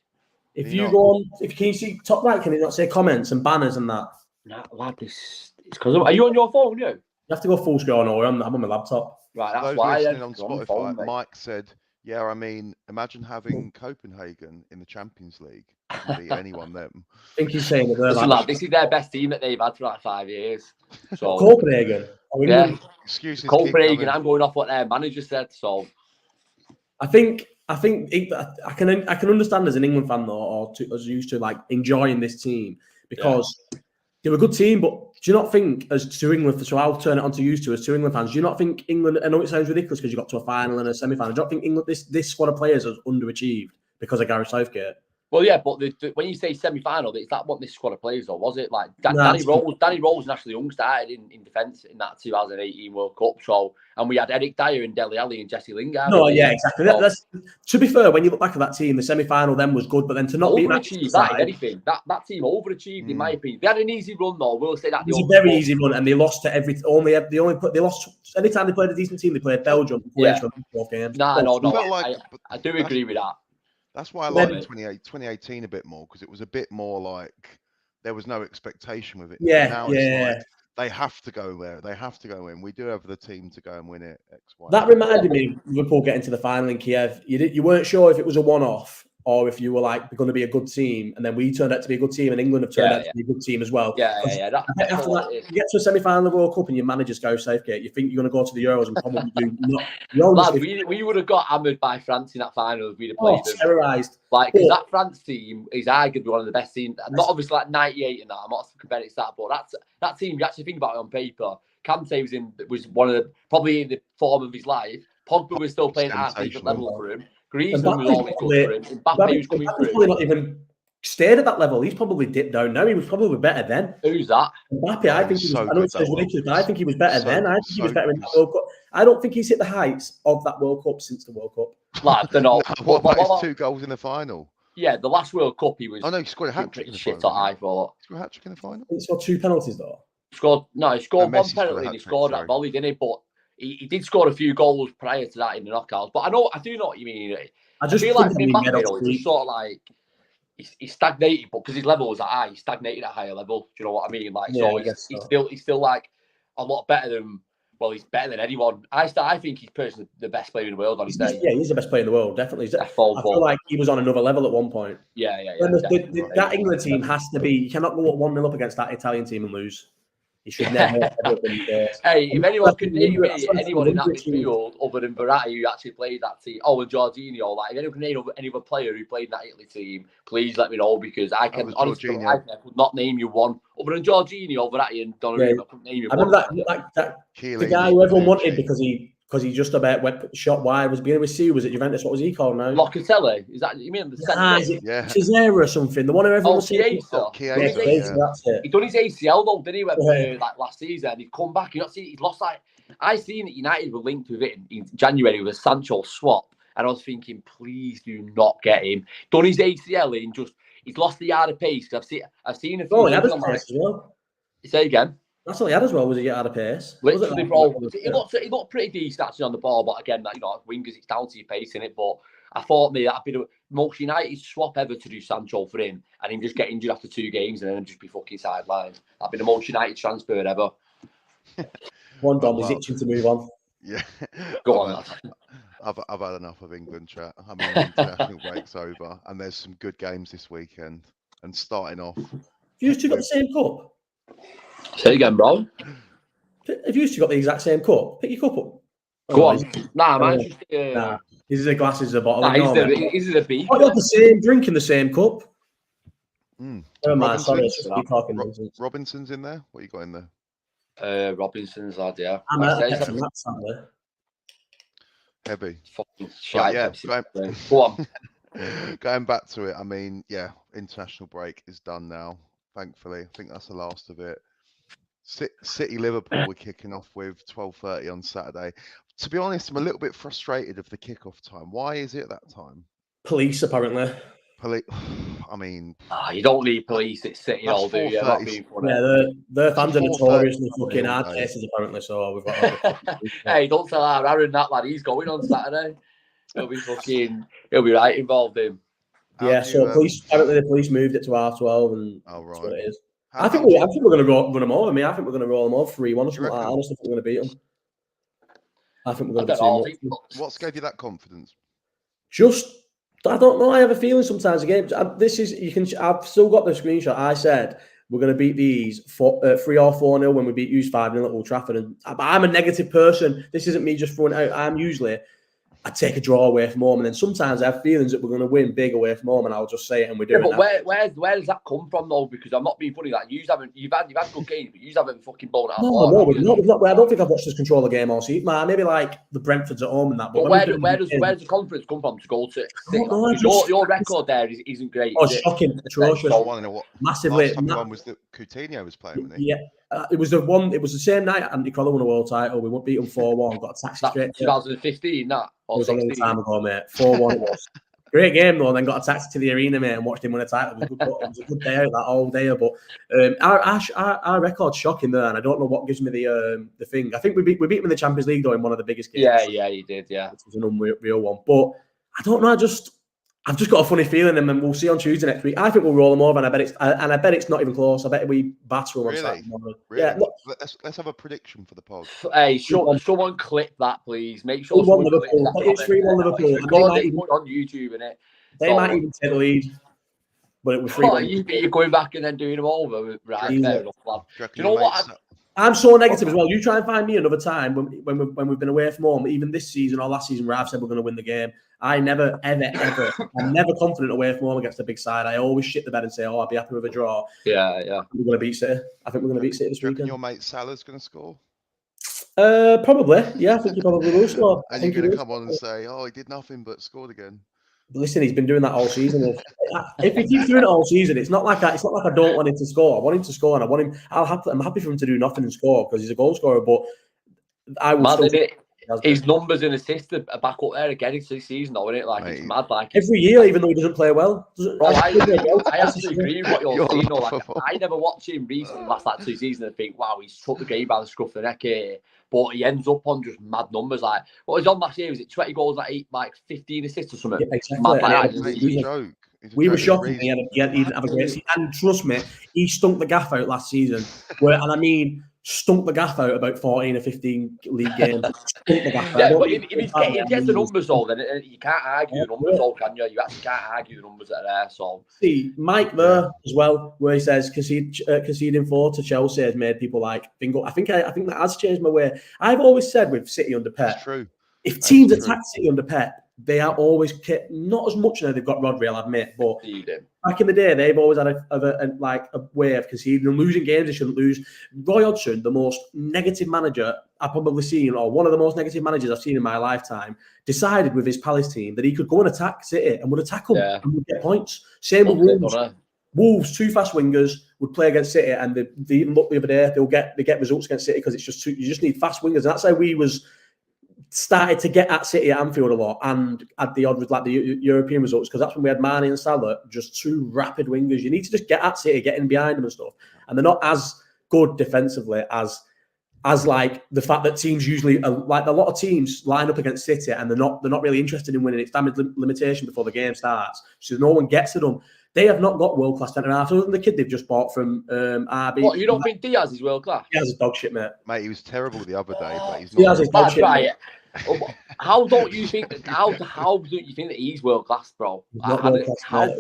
If you go on, can you see top right, can it not say comments and banners and that? Nah, lad, it's because are you on your phone, you? You have to go full screen or I'm on my laptop. Right, For that's those why. listening on the Spotify, phone, mate. Mike said, yeah, I mean, imagine having Copenhagen in the Champions League. You can beat anyone them. I think he's saying that they're Listen, like, lad, this is their best team that they've had for like 5 years. So Copenhagen. Or yeah, England. Excuses keep Copenhagen. coming. I'm going off what their manager said. So I think I can understand as an England fan though, or as used to like enjoying this team because they're a good team. But do you not think, as to England, so I'll turn it on to used to as two England fans. Do you not think England? I know it sounds ridiculous because you got to a final and a semi-final. Do you not think England this squad of players has underachieved because of Gareth Southgate? well, yeah, but when you say semi-final, is that what this squad of players or was it like Nah, Danny Rose and Ashley Young started in defence in that 2018 World Cup? So and we had Eric Dyer and Dele Alli and Jesse Lingard. No, yeah, exactly. That's, to be fair, when you look back at that team, the semi-final then was good, but then to not be overachieved, that anything. That team overachieved in my opinion. They had an easy run though. We'll say that it was a very easy run, and they lost to they lost anytime they played a decent team. They played Belgium. Yeah. Both games. No. Like, I do agree with that. That's why I like 2018 a bit more, because it was a bit more like there was no expectation with it. Yeah, now it's like they have to go there. They have to go in. We do have the team to go and win it. X, Y. That reminded me of Liverpool getting to the final in Kiev. You weren't sure if it was a one-off or if you were like going to be a good team, and then we turned out to be a good team, and England have turned out to be a good team as well. Yeah. After that, you get to a semi-final of the World Cup and your manager's Gareth Southgate. You think you're going to go to the Euros and probably do not. Lad, we would have got hammered by France in that final if we'd have played them. Terrorised. Like, because that France team is arguably one of the best teams. Not obviously like 98 and that. I'm not comparing it to that, but that team. You actually think about it on paper. Kante was one of the probably in the form of his life. Pogba was still playing at half decent level for him. Griezmann was always good for him. Mbappe was coming through. Probably not even stayed at that level. He's probably dipped down now. He was probably better then. Who's that? Mbappe, I think I know it sounds ridiculous, but I think he was better then. I think he was better in that World Cup. I don't think he's hit the heights of that World Cup since the World Cup. Lad, they're not. What about his 2 goals in the final? Yeah, the last World Cup he was. Oh no, he scored a hat-trick in the shit. final. I thought. He scored a hat-trick in the final. He scored 2 penalties though. He scored one penalty and he scored sorry. that volley, didn't he? But he did score a few goals prior to that in the knockouts. But I do know what you mean. I feel like Mbappe, it's just sort of like he stagnated, but because his level was at high, he stagnated at a higher level. Do you know what I mean? Like, yeah, so he's still like a lot better than. Well, he's better than anyone. I think he's personally the best player in the world on his day. Yeah, he's the best player in the world, definitely. I feel like he was on another level at one point. Yeah. That England team has to be. You cannot go 1-0 up against that Italian team and lose. You should never. Hey, if anyone can name me anyone in that midfield other than Verratti who actually played that team, and Jorginho, like if anyone can name any other player who played in that Italy team, please let me know, because I can honestly I could not name you one other than Jorginho, Verratti, and Donnarumma. I couldn't name you. I remember that the guy who everyone wanted because he just about went shot wide was beginning with C. Was it Juventus? What was he called now? Locatelli. Is that you mean the centre? Yeah, Cesare or something. The one who everyone was saying. Chiesa, that's it. He done his ACL though, didn't he? Like last season, he'd come back. You not see, he's lost like. I seen that United were linked with it in January with a Sancho swap, and I was thinking, please do not get him. Done his ACL and just he's lost the yard of pace. I've seen a few. Oh, he had his pace as well. Say again. That's all he had as well. Was he out of pace? Literally, bro. He looked pretty decent actually on the ball, but again, wingers, it's down to your pace in it. But I thought maybe that'd be the most United swap ever to do Sancho for him, and him just get injured after 2 games and then just be fucking sidelined. That'd be the most United transfer ever. One Dom is itching to move on. Yeah, go on, lad. I've had enough of England chat. I mean, the international break's over, and there's some good games this weekend. And starting off, you two got the same cup. Say again, bro. If you two got the exact same cup, pick your cup up. Go on. Nah, man. Nah. These are the glasses, a bottle. Nah, is it a beef? I got the same drink in the same cup. Never mind. Sorry, Robinson's in there. What you got in there? Robinson's lad, yeah. I'm at heavy. Fucking shite. Yeah, go on. Going back to it, I mean, yeah, international break is done now. Thankfully, I think that's the last of it. City Liverpool we're kicking off with 12:30 on Saturday. To be honest, I'm a little bit frustrated of the kickoff time. Why is it that time? Police, apparently. I mean, you don't need police at City all do you? Not being funny. Yeah, their fans are 4:30 notoriously fucking all hard day. cases, apparently. So we've got. Hey, don't tell our Aaron that, lad. He's going on Saturday. He'll be right involved in. Yeah, so apparently the police moved it to R12, and right. that's what it is. I think we're going to run them over. I mean, I think we're going to roll them over 3-1 or something like that. I honestly think we're going to beat them. I think we're going to beat them. What's gave you that confidence? I don't know. I have a feeling sometimes the games. I've still got the screenshot. I said we're going to beat these 3 or 4-0 when we beat Hughes 5-0 at Old Trafford. And I'm a negative person. This isn't me just throwing it out. I'm usually. I take a draw away from home, and then sometimes I have feelings that we're going to win big away from home, and I'll just say it, and we're doing it. But where does that come from though? Because I'm not being funny. Like you've had good games, but you haven't fucking blown out. No, I don't think I've watched us control the game all season. Maybe like the Brentfords at home and that. But where does the confidence come from to go to? Your record there isn't great. Oh, shocking, atrocious, massively. Last time we won was that Coutinho was playing, wasn't he? Yeah. It was the same night Andy Crowley won a world title. We won't beat them 4-1. Got a taxi straight. 2015, that. It was a long time ago, mate. 4-1 it was. Great game though, and then got a taxi to the arena, mate, and watched him win a title. It was a good day out that whole day. But our record's shocking there, and I don't know what gives me the thing. I think we beat them in the Champions League though in one of the biggest games. Yeah, you did, yeah. It was an unreal one. But I don't know, I've just got a funny feeling, and then we'll see on Tuesday next week. I think we'll roll them over, and I bet it's not even close. I bet we batter them on Saturday morning. Really? Yeah, let's have a prediction for the pod. Hey, someone clip that, please. Make sure someone clip that. It's 3-1 Liverpool. They might even put on YouTube, innit? They might even take the lead. But it was 3-1. You're going back and then doing them over, right? Fair enough, lad. Do you know what? I'm so negative as well. You try and find me another time when we've been away from home, even this season or last season, where I've said we're going to win the game. I never, ever, I'm never confident away from home against a big side. I always shit the bed and say, "Oh, I'd be happy with a draw." Yeah. We're going to beat City. I think we're going to beat City this weekend. Your mate Salah's going to score. Probably. Yeah, I think he probably will score. And you're going to come on and say, "Oh, he did nothing but scored again." Listen, he's been doing that all season. If he keeps doing it all season, it's not like I don't want him to score. I want him to score, and I'm happy for him to do nothing and score because he's a goal scorer. But I would his numbers and assists are back up there again this season, though, isn't it? Like, it's mad. Like every year, even though he doesn't play well. I actually agree with what you're saying. Like, I never watched him recently last 2 seasons and think, wow, he's took the game by the scruff of the neck here. But he ends up on just mad numbers. Like, what was on last year? Was it 20 goals, like 15 assists or something? Yeah, exactly. Mad, we were shocked he didn't have a great season. And trust me, he stunk the gaff out last season. And I mean, stunk the gaff out about 14 or 15 league games. Yeah, but if he gets the numbers though, then you can't argue the numbers though, can you? You actually can't argue the numbers that are there. So see, Mike there as well, where he says conceding 4 to Chelsea has made people like bingo. I think that has changed my way. I've always said with City under Pep, it's true. If teams attack City under Pep, they are always not as much now. They've got Rodri, I'll admit, but back in the day, they've always had a way of conceding and losing games they shouldn't lose. Roy Hodgson, the most negative manager I've probably seen, or one of the most negative managers I've seen in my lifetime, decided with his Palace team that he could go and attack City and would attack them and would get points. Same with Wolves. Wolves, 2 fast wingers would play against City, and they even look the other day, they get results against City because it's just you just need fast wingers, and that's how we started to get at City at Anfield a lot and at the odd with like the European results, because that's when we had Mane and Salah, just 2 rapid wingers. You need to just get at City, get in behind them and stuff. And they're not as good defensively as like the fact that teams usually like a lot of teams line up against City and they're not really interested in winning. It's damage limitation before the game starts, so no one gets to them. They have not got world class centre halves other than the kid they've just bought from RB. What, you don't think Diaz is world class? Diaz is dog shit, mate. Mate, he was terrible the other day, but he's not. Diaz is dog shit. Right. How don't you think that? How don't you think that he's world class, bro? Who's better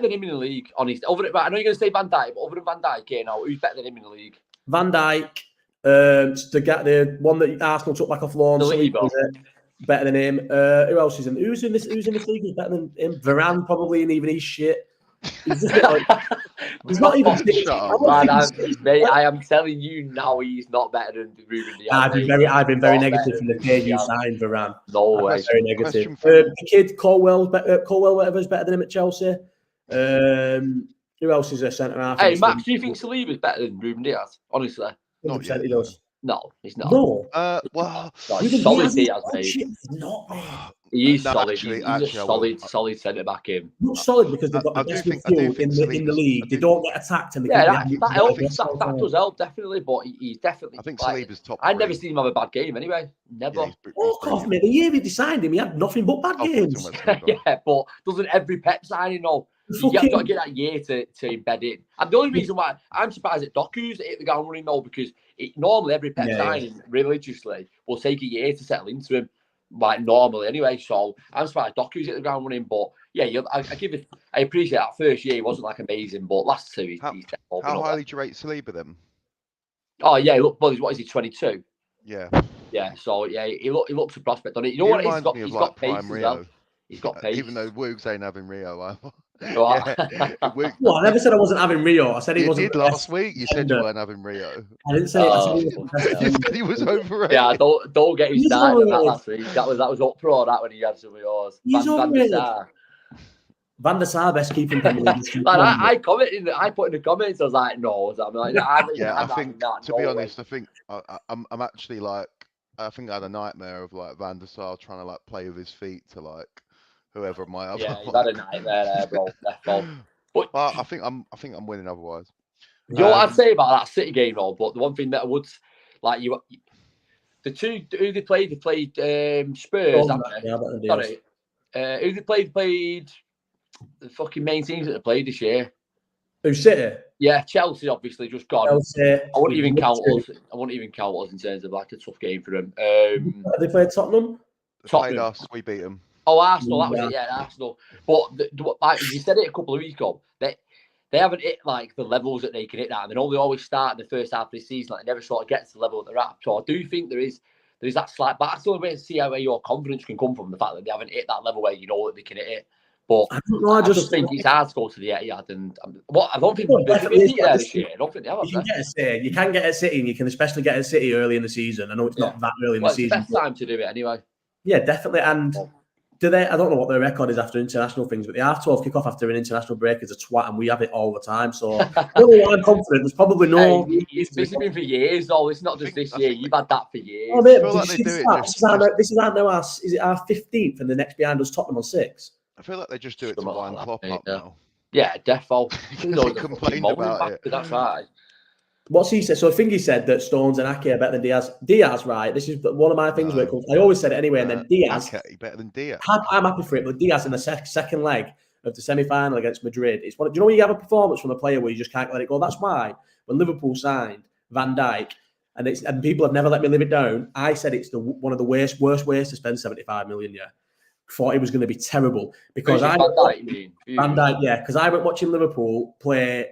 than him in the league? Honest, I know you're going to say Van Dijk, but other than Van Dijk, who's better than him in the league? Van Dijk, the one that Arsenal took back off loan. Better than him. Who else is in? Who's in this league? Who's better than him? Varane probably, and even he's shit. He's just like, he's not even. Mate, I am telling you now, he's not better than Ruben Diaz. I've been very negative from the day you signed Varane. No way. Very negative. The kid Colwell, whatever, is better than him at Chelsea. Who else is a centre half? Hey, Max, do you think Saliba's better than Ruben Diaz? Honestly, 100% he does. no, he's not. No. Well, No, Ruben he's solid Diaz Diaz, mate. He's not, mate. He is no, solid. actually, He's a solid centre back. Him. Not solid because they've got the I do best think midfield in the Saliba's- league. They don't get attacked and they Yeah, can that helps. That does help definitely. But he's definitely. I think like, Saliba's top. I've never seen him have a bad game anyway. Never. Yeah, he's Fuck off, mate. The year they signed him, he had nothing but bad games. Yeah, but doesn't every Pep signing know? You've got to get that year to embed in. And the only reason why I'm surprised at Doku's hit the ground running now because normally every Pep signing religiously will take a year to settle into him, like normally anyway. So I'm surprised Doku's hit the ground running. But yeah, I appreciate that first year he wasn't like amazing, but last two he's how highly do you rate Saliba then? Oh yeah, look, what is he? 22. Yeah. Yeah, so yeah, he looks a prospect on it. You know what? He's got pace as well. He's got pace. Even though Woogs ain't having Rio either. Well, I never said I wasn't having Rio. I said he wasn't. You did last week. You said you weren't having Rio. I didn't say it. You said he was overrated. Yeah, don't get me started on that last week. That was uproar that when he had some of yours. Van der Sar best keeping Premier League. I put in the comments. I was like, no. I'm like, I think to be honest, I think I'm actually like, I think I had a nightmare of like Van der Sar trying to like play with his feet to like whoever might have. Yeah, you've had a nightmare there, bro. But I think I'm winning otherwise. You know what I'd say about that City game, though? But the one thing that I would like the two who they played Spurs. Sorry, who they played the fucking main teams that they played this year. Who City? Yeah, Chelsea obviously just gone. Chelsea, I wouldn't even count us in terms of like a tough game for them. They played Tottenham. They played us. We beat them. Oh, Arsenal, that was it. Yeah, Arsenal. But like you said it a couple of weeks ago, they haven't hit like the levels that they can hit at. And they always start in the first half of the season. Like, they never sort of get to the level that they're at. So I do think there is that slight. But that's the only way to see where your confidence can come from. The fact that they haven't hit that level where you know that they can hit it. But I don't know. I just think it's hard to go to the Etihad. And I don't think this year. I don't think they have. You can get a City. You can get a City, and you can especially get a City early in the season. I know it's not that early in the season. It's the best time to do it anyway. Yeah, definitely. And do they? I don't know what their record is after international things, but the R12 kick off after an international break is a twat, and we have it all the time. So I'm confident. There's probably no. It's been for years, though. It's not just this year. You've had that for years. Oh, mate, this is our 15th, and the next behind us Tottenham on 6. I feel like they just do it to wind Klopp up now. Yeah, defo. He complained about it. That's right. What's he said? So I think he said that Stones and Ake are better than Diaz. Diaz, right? This is one of my things where it comes. I always said it anyway, and then Diaz. Ake better than Diaz. I'm happy for it, but Diaz in the second leg of the semi-final against Madrid. It's one. Do you know when you have a performance from a player where you just can't let it go? That's why when Liverpool signed Van Dijk, and people have never let me live it down. I said it's one of the worst ways to spend 75 million. Yeah. Thought it was going to be terrible because Van Dijk, yeah, because I went watching Liverpool play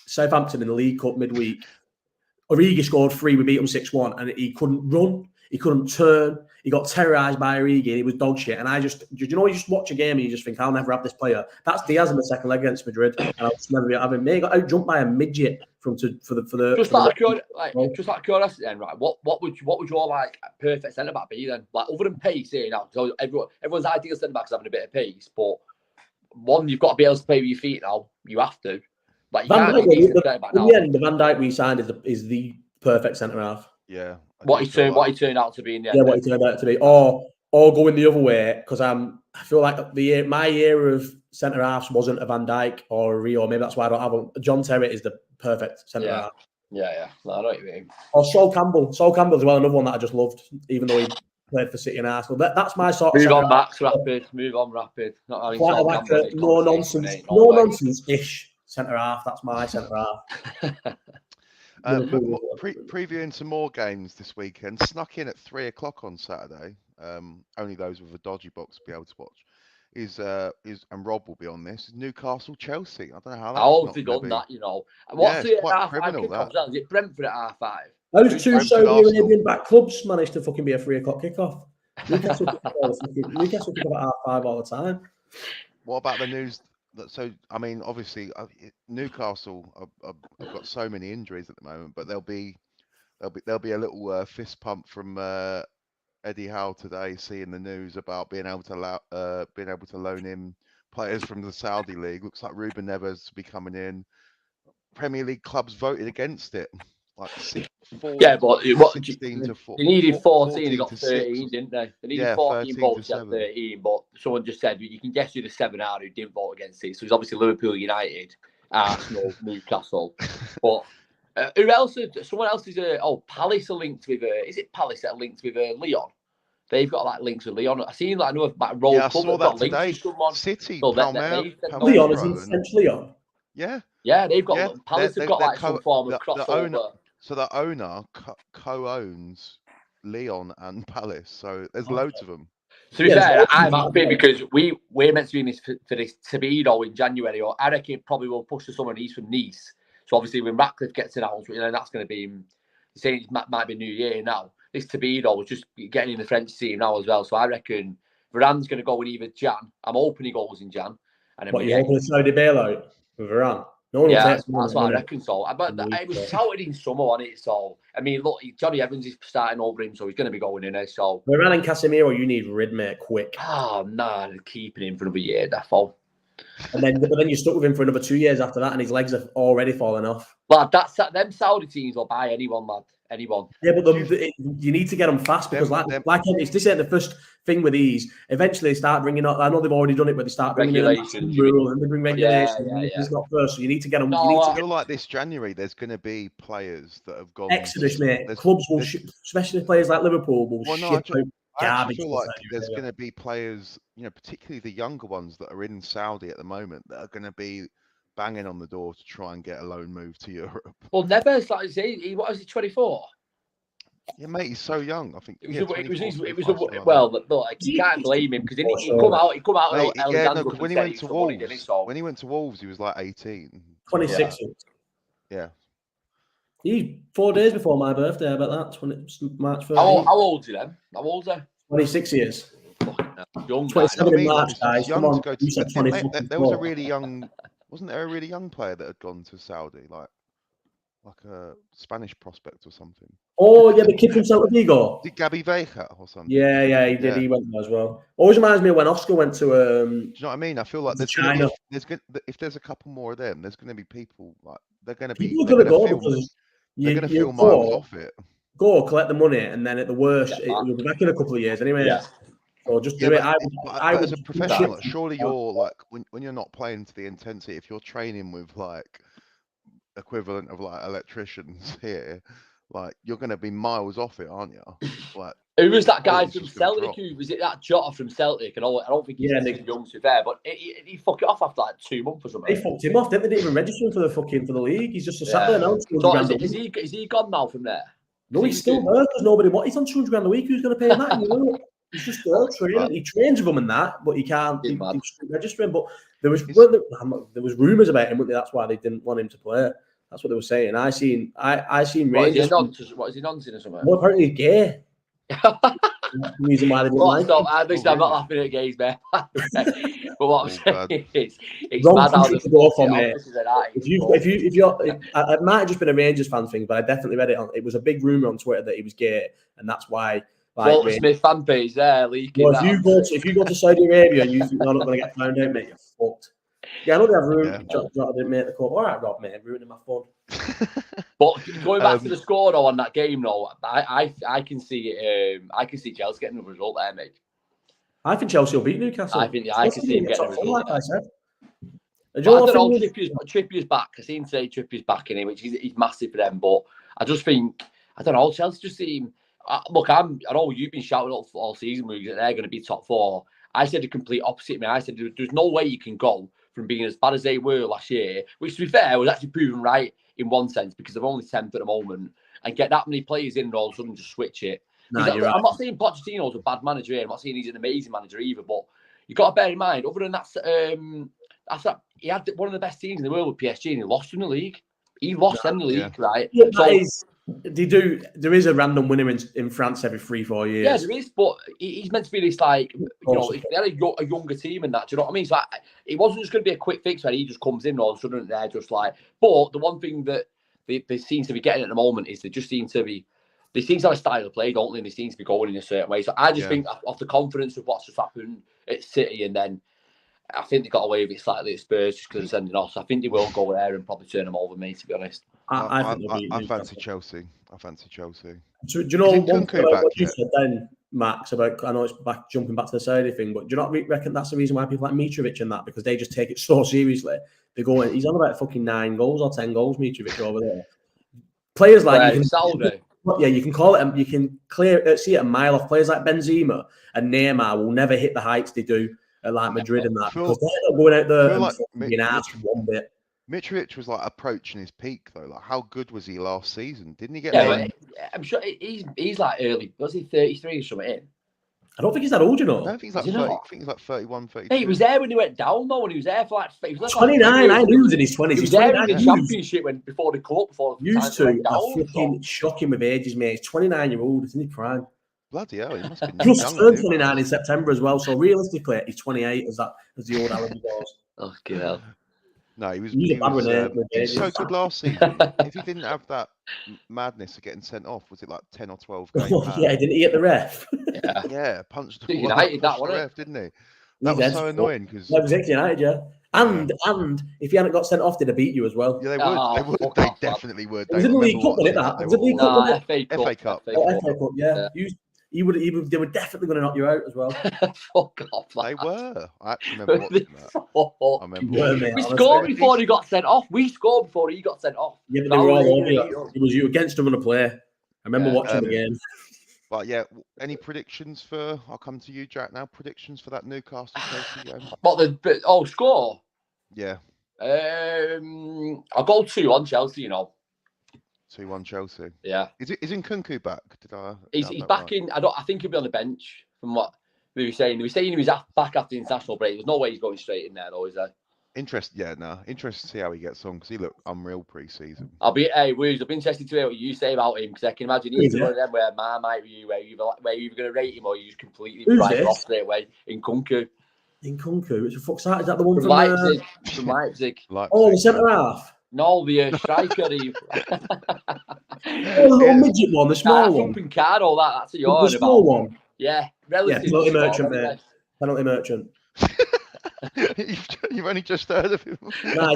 Southampton in the League Cup midweek. Origi scored 3, we beat him 6-1, and he couldn't run, he couldn't turn, he got terrorised by Origi, and he was dog shit. And I just, you just watch a game and you just think, I'll never have this player. That's Diaz in the second leg against Madrid, and I'll just never be having me. He got outjumped by a midget for the. Just out of curiosity, then, right? What would your like perfect centre back be then? Like other than pace, here now, so everyone's ideal centre back is having a bit of pace, but one, you've got to be able to play with your feet now. You have to. Like you can't be decent centre back now. In the end, the Van Dijk we signed is the perfect centre half. Yeah. What he turned out to be in the end. Yeah, what he turned out to be, or going the other way, because I feel like my era of centre halves wasn't a Van Dijk or a Rio. Maybe that's why I don't have one. John Terry is the perfect centre half. Yeah. No, I know what you mean. Or Sol Campbell. Sol Campbell as well, another one that I just loved, even though he played for City and Arsenal. That's my sort of. Move on, Max. Move on, rapid. Not having Sol Campbell. No nonsense-ish centre half. That's my centre half. Previewing some more games this weekend. Snuck in at 3:00 on Saturday. Only those with a dodgy box will be able to watch. And Rob will be on this. Newcastle Chelsea. I don't know how. How have they done that? You know. What's it at half-5? Is it Brentford at half-5? Those two Saudi Arabian back clubs managed to fucking be a 3:00 kickoff. Newcastle kick off at half-5 all the time. What about the news? So, I mean, obviously, Newcastle have got so many injuries at the moment, but there'll be a little fist pump from Eddie Howe today, seeing the news about being able to loan him players from the Saudi league. Looks like Ruben Neves to be coming in. Premier League clubs voted against it. Like 4, Yeah, but what 16 to 4. They needed 14, they got to 13, 6. didn't they? They needed Yeah, 14 13 votes, to they had 7. 13, but someone just said you can guess who the 7 are who didn't vote against it. So it's obviously Liverpool, United, Arsenal, Newcastle. But who else? Someone else is Palace are linked with. Is it Palace that are linked with Leon? They've got like links with Leon. I seen like I know about Road Yeah, I Club saw have got that links today. with someone. City, So Leon is in French Leon. Yeah. Yeah, they've got Yeah, Palace have got they're like some form of crossover. The owner co-owns Leon and Palace, so there's loads of them. To be fair, I'm happy because we're meant to be in this for this Tabido in January, or I reckon probably will push to someone he's from Nice. So obviously when Ratcliffe gets announced, then that's going to be saying it might be New Year now. This Tabido was just getting in the French team now as well. So I reckon Varane's going to go in either Jan. I'm hoping he goes in Jan. And then what you hoping to Saudi bailout with Varane? No one that's what I reckon. So, but it was touted in summer on it. So, I mean, look, Johnny Evans is starting over him, so he's going to be going in there. So, Varane and Casemiro, you need rid, mate, quick. Oh, nah, keeping him for another year, that's all. But then you're stuck with him for another 2 years after that, and his legs have already fallen off. Well, them Saudi teams will buy anyone, lad. Anyone. Yeah, but you need to get them fast because, if this ain't the first thing with these, eventually they start bringing up. I know they've already done it, but they start bringing regulations, in rule and they bring regulations. Yeah. It's not first, so you need to get them. No, I feel like this January there's going to be players that have gone exodus, mate. Clubs will, especially players like Liverpool, will ship out garbage. I feel like there's going to be players, particularly the younger ones that are in Saudi at the moment, that are going to be banging on the door to try and get a loan move to Europe. Well, Neves, like what was he, 24? Yeah, mate, he's so young. I think look, you can't blame him because he come out. Mate, when he went to Wolves, he was like 18, 26. Yeah. He's 4 days before my birthday. I bet that's when it's March 1st. How old is he then? How old is he? 26 years. Young 27 in March, guys. Come on. You said 24. There was a really young. Wasn't there a really young player that had gone to Saudi, like a Spanish prospect or something? Oh, yeah, the kid from Celta Vigo. Did Gabby Veiga or something? Yeah, he did. Yeah. He went there as well. Always reminds me of when Oscar went to. Do you know what I mean? I feel like if there's a couple more of them, there's going to be people like they're going to be. They're going to feel miles off it. Go collect the money, and then at the worst, you'll be back in a couple of years anyway. Yeah. So just do it. But as a professional, surely you're like when you're not playing to the intensity. If you're training with like equivalent of like electricians here, like you're going to be miles off it, aren't you? Like who was that guy from Celtic? Who was it? That Jota from Celtic? And I don't think he's young to be fair, but he fucked it off after like 2 months or something. They fucked him off. They didn't even register him for the league. He's just sat there now. So is he gone now from there? No, he's still there because nobody wants. He's on $200 a week. Who's going to pay him that? He's just there training. He trains with them and that, but he can't. He's registering. But there was rumours about him. That's why they didn't want him to play. That's what they were saying. I seen Rangers. What is he nonsense or something? Well, apparently he's gay. The reason why they didn't like him. At least I'm not laughing at gays, man. But what I'm saying is, it's mad how the go for me. If you're, it might have just been a Rangers fan thing, but I definitely read it on. It was a big rumor on Twitter that he was gay, and that's why. Walter Smith fan page there leaking. Well, if you go to Saudi Arabia and you think you're not going to get found out, mate, you're fucked. Yeah, I know they have room. Jota didn't make the call. All right, Rob, mate, ruining my fun. But going back to the score though on that game, though, I can see it. I can see Chelsea getting a result there, mate. I think Chelsea will beat Newcastle. I can see him getting a result. Like I said. I don't know. Trippier's back. I seen today Trippier's back in it, which he's massive for them. But I just think I don't know. Chelsea just seem. Look, I know you've been shouting all season that they're going to be top 4. I said the complete opposite, man. I said there's no way you can go from being as bad as they were last year, which to be fair was actually proven right in one sense because they're only 10th at the moment, and get that many players in and all of a sudden just switch it. I'm not saying Pochettino's a bad manager here. I'm not saying he's an amazing manager either, but you've got to bear in mind, other than that, he had one of the best teams in the world with PSG and he lost in the league. He lost in the league, right? Yeah, there is a random winner in France every 3-4 years. Yeah, there is, but he's meant to be this like, if they had a younger team and that, do you know what I mean? So it wasn't just going to be a quick fix where he just comes in all of a sudden they're just like. But the one thing that they seem to be getting at the moment is they seem to have a style of play, don't they? And they seem to be going in a certain way. So I just think off the confidence of what's just happened at City, and then I think they got away with it slightly at Spurs just because of sending off. So I think they will go there and probably turn them over me, to be honest. I think they'll beat I Newcastle. fancy Chelsea. I fancy Chelsea. So, do you know Isn't one thing Kunku about back what you yet? said then, Max, about, I know it's jumping back to the Saudi thing, but do you not reckon that's the reason why people like Mitrovic and that, because they just take it so seriously? They go, he's on about fucking 9 goals or 10 goals, Mitrovic over there. Players like Saudi. Yeah, you can call it. You can see it a mile off. Players like Benzema and Neymar will never hit the heights they do at like Madrid and that, because they're not going out there and like being asked one bit. Mitrovic was like approaching his peak though. Like, how good was he last season? Didn't he get? Yeah, I'm sure he's like early. Was he 33 or something? I don't think he's that old, you know. I don't think he's like 30. I think he's like 31, 32. Hey, he was there when he went down though. When he was there for like, he was 29. I knew he was in his 20s. He was there in the championship before the club. Used to fucking shocking with ages, mate. He's 29-year-old. He's in his prime. Bloody hell, he must have been just turned 29 in September as well. So realistically, he's 28 as the old Alan goes. Oh, good hell. No, he was so good last season. If he didn't have that madness of getting sent off, was it like 10 or 12 games? Yeah, didn't he hit the ref? Yeah, punched the United that one, ref, didn't he? That was so annoying because that was United, yeah. And if he hadn't got sent off, they'd have beat you as well. Yeah, they would. They definitely would. It was in the League Cup, wasn't it? That was the League Cup. FA Cup. FA Cup, yeah. They were definitely going to knock you out as well. Fuck off. They were. I actually remember watching that. I remember. We scored before he got sent off. We scored before he got sent off. Yeah, but they were all over you. It was you against them on a play. I remember watching the game. But yeah, any predictions for? I'll come to you, Jack. Now, predictions for that Newcastle Chelsea game. What score? Yeah. I'll go 2-1 Chelsea. 2-1 Chelsea. Yeah. Isn't Kunku back? He's back in. I think he'll be on the bench. From what we were saying, he was back after the international break. There's no way he's going straight in there, though, is there? Interested to see how he gets on, because he looked unreal pre-season. I'll be interested to hear what you say about him, because I can imagine he's one of them where Marmite with you, where you're going to rate him or you just completely write off straight away. In Kunku. Which the fuck's that? Is that the one from Leipzig? From Leipzig. Oh, the centre half. No, the striker. The little midget one, the small one. Thumping card, all that. That's a yarn. The small one. Yeah, relatively. Penalty merchant, mate. Penalty merchant. You've only just heard of him. I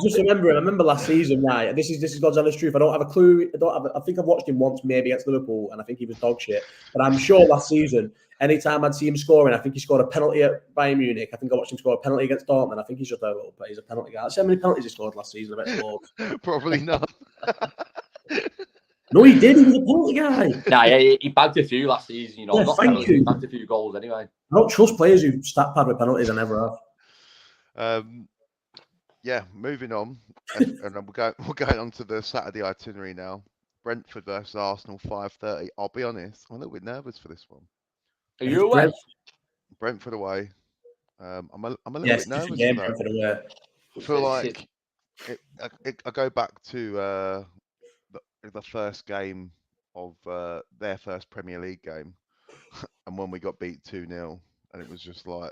just remember him. I remember last season, right? This is God's honest truth. I don't have a clue. I think I've watched him once, maybe against Liverpool, and I think he was dog shit. But I'm sure last season, anytime I'd see him scoring, I think he scored a penalty at Bayern Munich. I think I watched him score a penalty against Dortmund. I think he's just a little bit. He's a penalty guy. How many penalties he scored last season? I bet he scored. Probably not. No, he did. He was a penalty guy. Nah, yeah, he bagged a few last season. He bagged a few goals anyway. I don't trust players who stat pad with penalties. I never have. Yeah, moving on, and we're going on to the Saturday itinerary now. Brentford versus Arsenal, 5:30. I'll be honest, I'm a little bit nervous for this one. Are you away? Brentford away. I'm a little bit nervous. Brentford away. I feel like I go back to the first game of their first Premier League game, and when we got beat 2-0, and it was just like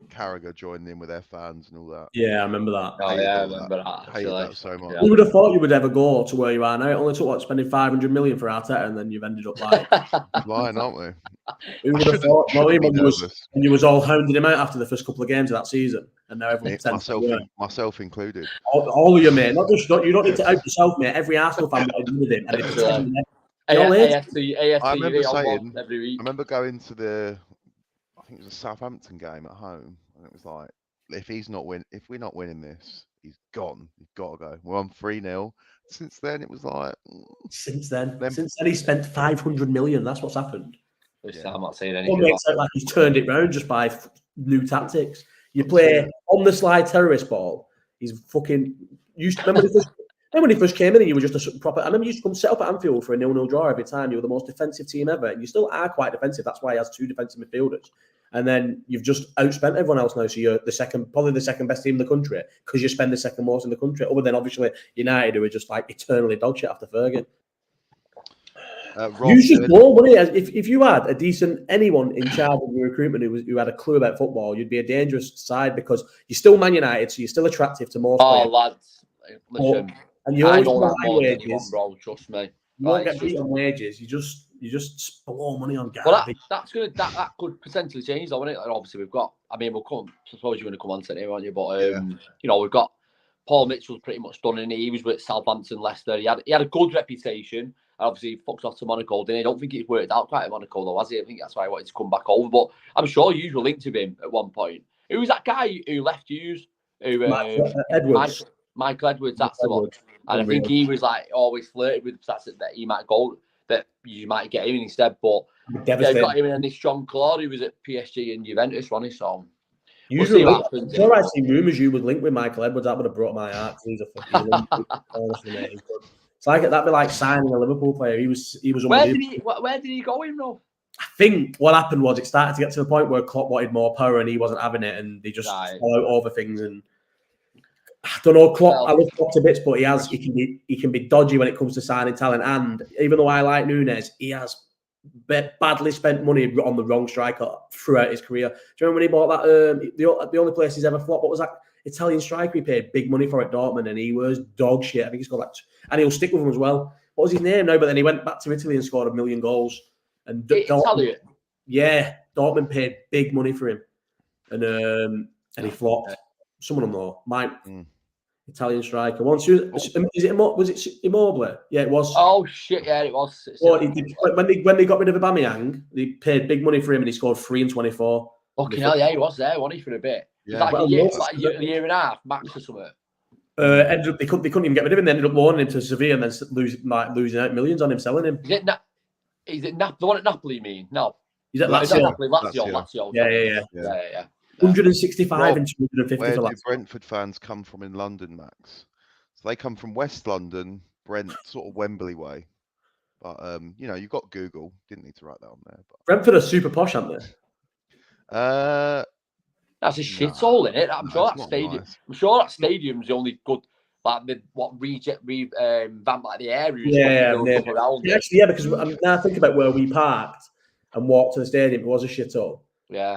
Carragher joining in with their fans and all that. Yeah, I remember that. Oh, yeah, I remember that. I hated that so much. Who would have thought you would ever go to where you are now? It only took spending 500 million for Arteta, and then you've ended up lying, aren't we? Who would have thought? And you was all hounding him out after the first couple of games of that season, and now everyone myself included. All of you, mate. Not just you don't need to out yourself, mate. Every Arsenal fan wanted with him, and I remember going to I think it was a Southampton game at home, and it was like, if we're not winning this, he's gone. He's got to go. We're on 3-0. Since then, it was like. Since then, he spent 500 million. That's what's happened. I'm not saying anything. It makes it like he's turned it round just by new tactics. You play on the slide terrorist ball. He's fucking. Remember when he first came in, and you were just a proper. I remember you used to come set up at Anfield for a 0-0 draw every time. You were the most defensive team ever, and you still are quite defensive. That's why he has 2 defensive midfielders. And then you've just outspent everyone else now. So you're probably the second best team in the country, because you spend the second most in the country. Other than obviously United, who are just like eternally dog shit after Fergie. You should go, wouldn't it? If you had a decent anyone in charge of your recruitment who had a clue about football, you'd be a dangerous side, because you're still Man United, so you're still attractive to most players. Lads, listen. And you always get high wages. Bro, trust me. You won't get beat on wages. You just you just blow money on Well, garbage. that could potentially change, though, wouldn't it? And obviously, we've got. I mean, we'll come. I suppose you're going to come on to it, aren't you? But you know, we've got Paul Mitchell's pretty much done, and he was with Southampton, Leicester. He had a good reputation. Obviously, he fucked off to Monaco, didn't he? I don't think it's worked out quite at Monaco, though, has he? I think that's why he wanted to come back over. But I'm sure you were linked to him at one point. Who was that guy who left Hughes? Edwards. Michael Edwards, that's the one. And I think he was like always flirted with that he might go, that you might get him instead. But they got him in this John Claude, who was at PSG and Juventus, wasn't he? So we'll see what happens. Sure, I see rumours you would link with Michael Edwards. That would have brought my heart. He's a fucking it's like that'd be like signing a Liverpool player. He was. Where did he go in though? I think what happened was it started to get to the point where Klopp wanted more power and he wasn't having it, and they just fell out over things. And I don't know, Klopp. I love Klopp to bits, but he can be dodgy when it comes to signing talent. And even though I like Nunes, he has badly spent money on the wrong striker throughout his career. Do you remember when he bought that? The only place he's ever flopped. What was that Italian striker he paid big money for at Dortmund, and he was dog shit. I think he's got like, and he'll stick with him as well. What was his name now? But then he went back to Italy and scored 1 million goals. And Italian. Yeah, Dortmund paid big money for him, and he flopped. Someone will know. Italian striker. Was it Immobile? Yeah, it was. Oh shit! Yeah, it was. When they got rid of Aubameyang, they paid big money for him, and he scored 3 in 24. Fucking hell, yeah, he was there, wasn't he, for a bit? Yeah. Like a year and a half, max or something. Ended up, they couldn't even get rid of him. They ended up loaning him to Sevilla and then losing out millions on him selling him. Is it the one at Napoli? You mean no? Is that Lazio? Lazio. Yeah. 165 and 250 where for do Lazio. Brentford fans come from in London, Max? So they come from West London, Brent, sort of Wembley way. But you know, you've got Google. Didn't need to write that on there. But Brentford are super posh, aren't they? That's a shithole, isn't it? I'm sure that stadium. Nice. I'm sure that stadium's the only good, like the vamp like the area. Actually, because now I think about where we parked and walked to the stadium, it was a shithole. Yeah,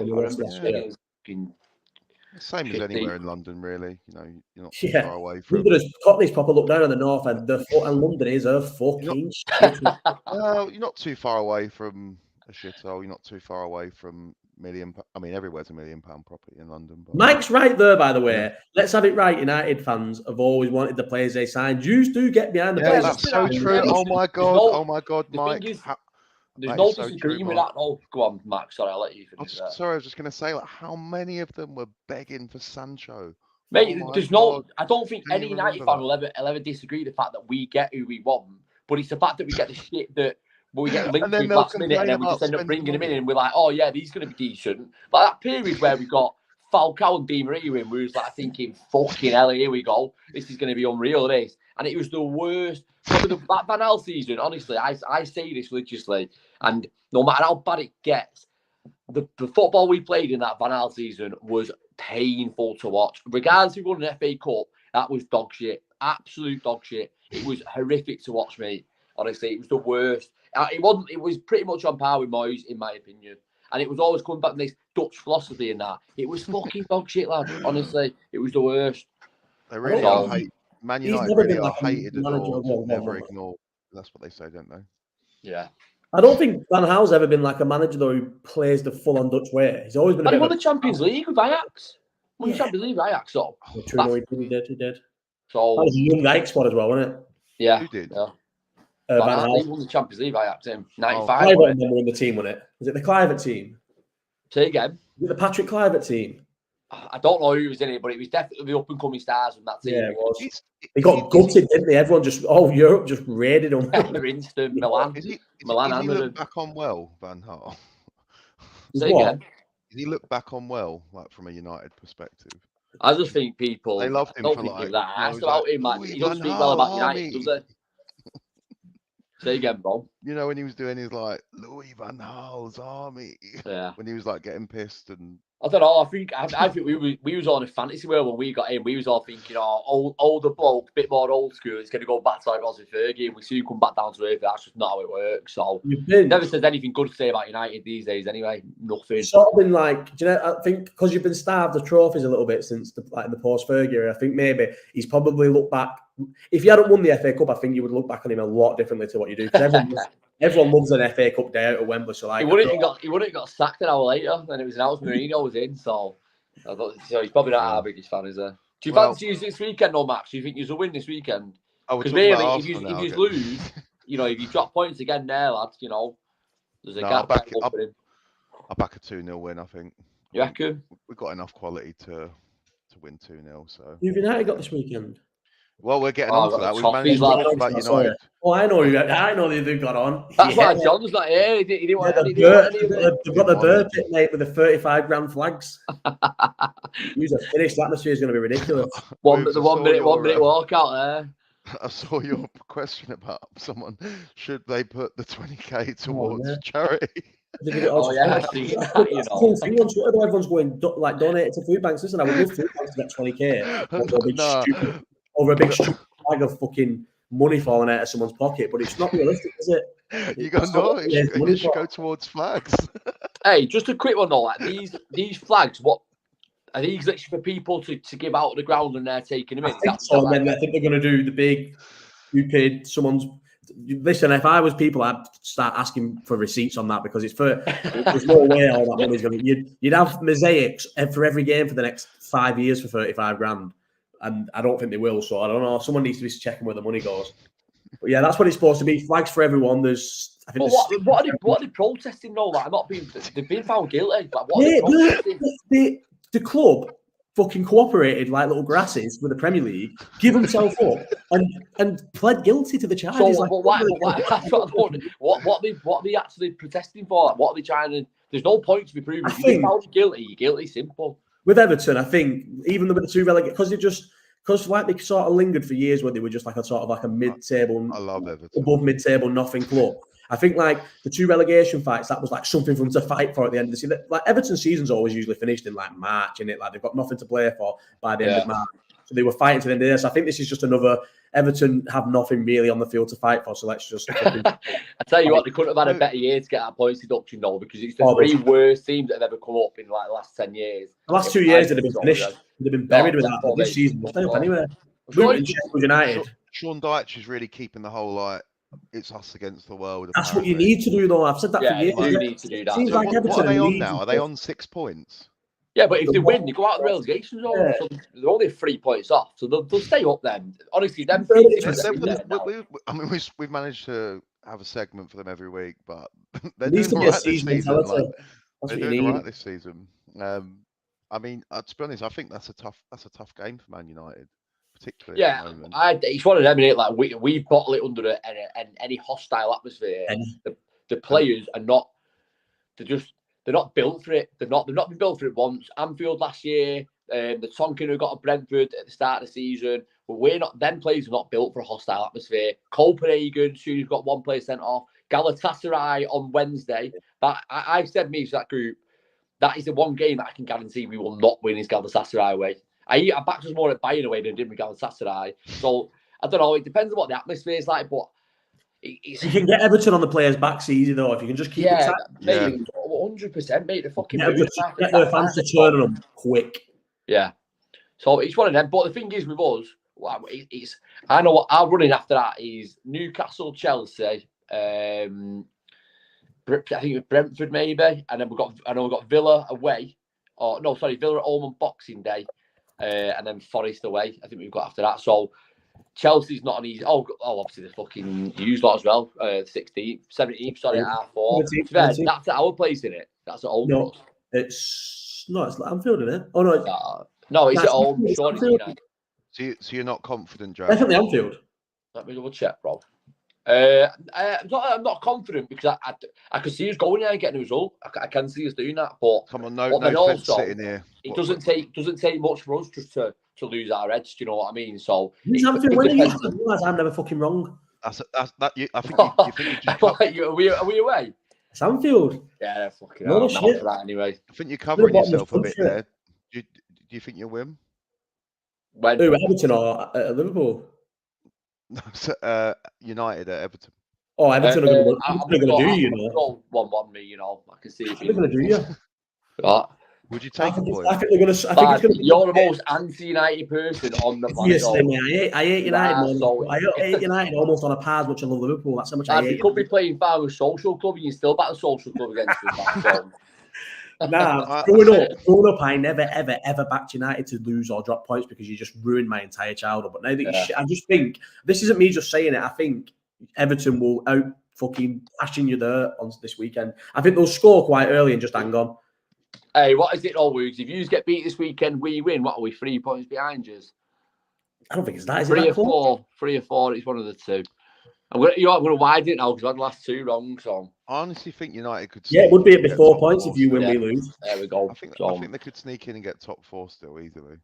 same as anywhere in London, really. You know, you're not too far away from. Cockney's proper look down on the north end. And London is a fucking shithole. Well, you're not too far away from a shithole. You're not too far away from everywhere's £1 million property in London. But... Mike's right there, by the way. Let's have it right. United fans have always wanted the players they signed. Jews do get behind the players. That's so true. Oh my god, Mike. There's no disagreeing with that. Oh, go on, Max. Sorry, I'll let you finish that. Sorry, I was just going to say, like, how many of them were begging for Sancho? Mate, there's no. I don't think any United fan will ever disagree with the fact that we get who we want, but it's the fact that we get the shit that we get linked to last minute, and then we just end up bringing him in, and we're like, oh yeah, he's going to be decent. Like that period where we got Falcao and Di Maria in, we was like thinking, fucking hell, here we go. This is going to be unreal, this. And it was the worst. That Van Gaal season, honestly, I say this religiously, and no matter how bad it gets, the football we played in that Van Gaal season was painful to watch. Regardless if we won an FA Cup, that was dog shit. Absolute dog shit. It was horrific to watch, mate. Honestly, it was the worst. It was pretty much on par with Moyes, in my opinion. And it was always coming back to this Dutch philosophy and that. It was fucking dog shit, lad. Honestly, it was the worst. They really are hate. Man United really are hated and never ignored. That's what they say, don't they? Yeah. I don't think Van Gaal's ever been like a manager though who plays the full-on Dutch way. He's always been. He won the Champions League with Ajax. Won the Champions League with Ajax. So. He did. So that was a young Ajax squad as well, wasn't it? Yeah. Who did? Yeah. Van Gaal. He won the Champions League by Ajax in 95. Clivert were in the team, wasn't it? Was it the Clivert team? Say again. Was it the Patrick Clivert team? I don't know who was in it, but it was definitely the up-and-coming stars from that team. Yeah, it was. They got gutted, didn't they? Everyone Europe just raided them. They're instant. Milan. Does he look back on well, Van Gaal? Say again. Did he look back on well, like from a United perspective? I just think people. They loved him for like. That's about him, man. He doesn't speak well about United, does he? Say again, bro. You know when he was doing his like Louis Van Gaal's army. Yeah. When he was like getting pissed and. I don't know. I think we was on a fantasy world when we got in. We was all thinking, older bloke, bit more old school. It's going to go back to like it was with Fergie, and we soon come back down to earth. That's just not how it works. So never says anything good to say about United these days. Anyway, nothing. It's sort of been like, do you know? I think because you've been starved of trophies a little bit since the post Fergie era. I think maybe he's probably looked back. If you hadn't won the FA Cup, I think you would look back on him a lot differently to what you do. Because everyone loves an FA Cup day out at Wembley. So like, he wouldn't have got sacked an hour later, and it was announced Mourinho was in. So he's probably not our biggest fan, is he? Do you fancy you this weekend, or Max? Do you think you'll win this weekend? Because maybe if you lose, if you drop points again there, lads, there's a gap. I'll back a 2-0 win, I think. You reckon? We've got enough quality to win 2-0. So who've United got this weekend? Well, we're getting on to that. We've managed to talk about United. Oh, I know they've got on. That's why John's not here. He didn't want any. They've got the Burr pit, mate, with the 35 grand flags. Use a finish. The atmosphere is going to be ridiculous. The one minute walk out there. I saw your question about someone. Should they put the 20k towards charity? I see that. Everyone's going like donate it to food banks. Listen, I would love food banks to get 20k over a big bag of fucking money falling out of someone's pocket, but it's not realistic, is it? You got no. It should go towards flags. Hey, just a quick one though. Like these flags, what are these literally for people to give out the ground and they're taking them in? I think they're going to do the big. Who paid someone's? Listen, if I was people, I'd start asking for receipts on that because it's for. There's no way all that money's going to. You'd have mosaics for every game for the next 5 years for 35 grand, and I don't think they will. So I don't know. Someone needs to be checking where the money goes. But yeah, that's what it's supposed to be. Flags for everyone. There's. I think. What are they protesting though? Like, they've been found guilty. Like, what are they protesting? The club fucking cooperated like little grasses with the Premier League, give themselves up, and pled guilty to the charges. So, what are they actually protesting for? Like, what are they trying to? There's no point to be proven. If you're found guilty, you're guilty. Simple. With Everton, I think even with the two relegated, because like they sort of lingered for years where they were just like a mid-table, I love Everton, above mid-table, nothing club. I think like the two relegation fights, that was like something for them to fight for at the end of the season. Like Everton's season's always usually finished in like March, and like they've got nothing to play for by the end of March. So they were fighting to the end of the year. So I think this is just another Everton have nothing really on the field to fight for. So let's just. I tell you what, they couldn't have had a better year to get that points deduction though, because it's the three worst teams that have ever come up in like the last 10 years. The last 2 years they'd have been finished. They'd have been buried with that. This season, they'll stay up anyway. United. Sean Dyche is really keeping the whole like. It's us against the world. That's what you need to do, though. I've said that for years. You need to do that. So what are they on now? Are they on 6 points? Yeah, but if they win, they go out of the relegation zone. Yeah. So they're only 3 points off, so they'll stay up then. Honestly, them. We've managed to have a segment for them every week, but they're doing all right this season. They're doing all right this season. I mean, to be honest, I think that's a tough game for Man United. Particularly it's one of them. Like we bottle it under any hostile atmosphere. The players are not. They're not built for it. They've not been built for it once. Anfield last year, the Tonkin who got a Brentford at the start of the season. But we're not. Them players are not built for a hostile atmosphere. Copenhagen, who's got one player sent off. Galatasaray on Wednesday. But I've said to that group, that is the one game that I can guarantee we will not win is Galatasaray away. I backed us more at Bayern away than I did with Galatasaray. So, I don't know. It depends on what the atmosphere is like, but... You can get Everton on the players' backs easy, though, if you can just keep it tight. 100%, mate. The fucking... Get the fans to turn on them quick. Yeah. So, it's one of them. But the thing is with us, I know what our running after that is Newcastle, Chelsea, I think it's Brentford maybe, and then we've got Villa away. Villa at home on Boxing Day. And then Forest away. I think we've got after that. So Chelsea's not an easy. Obviously the fucking used lot as well. 16th, 17th. Sorry, R4. That's our place in it. That's at home. No, it's Anfield, isn't it? Oh no, no, it's at home. So you're not confident, Joe? Definitely Anfield. Let me double check, bro. I'm not confident because I could see us going there and getting a result. I can see us doing that, but come on, no fence sitting here. It doesn't take much for us just to lose our edge. Do you know what I mean? So I'm never fucking wrong. I think you just. Are we away? It's Anfield. Yeah, fucking. No shit. For that anyway. I think you're covering yourself a bit there. Do you think you'll win? Everton or Liverpool? United at Everton. Oh, Everton are going to do you, 1-1 me, I can see it. They're going to do you. Would you take a point? I think they're going to. I think it's going to be. You're the most anti-United person on the planet. Obviously, mate, I hate United. So I hate United almost on a par as much as I love Liverpool. That's how much I hate. You could be playing far with Social Club, and you still back the Social Club against them. Growing up, I never, ever backed United to lose or drop points because you just ruined my entire childhood. But now that I just think this isn't me just saying it. I think Everton will out fucking ashing you there on this weekend. I think they'll score quite early and just hang on. Hey, what is it all, Woogs? If you get beat this weekend, we win. What are we, 3 points behind you? I don't think it's that. Is 3 it or 4? 3 or 4. It's one of the two. I'm going to widen it now because I had the last 2 wrong. So I honestly think United could. Yeah, it would be at 4 points if you win, we lose. There we go. I think they could sneak in and get top 4 still easily.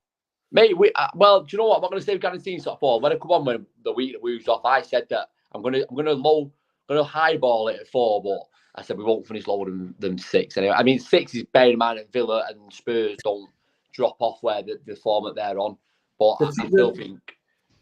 Mate, well, do you know what? I'm not going to say guaranteeing top 4. When I come on when the week that Woogs off, I said that I'm going to highball it at 4, but I said we won't finish lower than 6 anyway. I mean, 6 is bearing in mind that Villa and Spurs don't drop off where the form that they're on. But I still think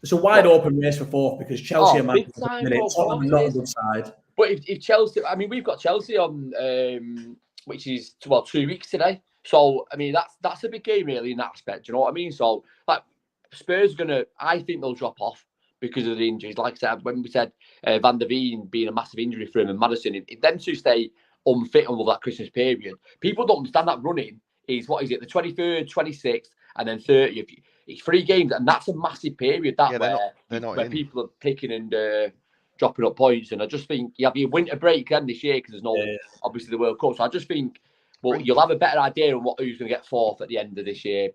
it's a wide open race for 4th because Chelsea are not a good side. But if Chelsea, I mean, we've got Chelsea on, which is 2 weeks today. So I mean, that's a big game really in that aspect. Do you know what I mean? So like Spurs I think they'll drop off because of the injuries. Like I said, when we said Van der Veen being a massive injury for him and Maddison, if them two stay unfit over that Christmas period, people don't understand that running is, what is it, the 23rd, 26th, and then 30th. It's 3 games, and that's a massive period where people are picking and dropping up points. And I just think you have your winter break again this year because there's no, obviously, the World Cup. So I just think, you'll have a better idea on who's going to get 4th at the end of this year.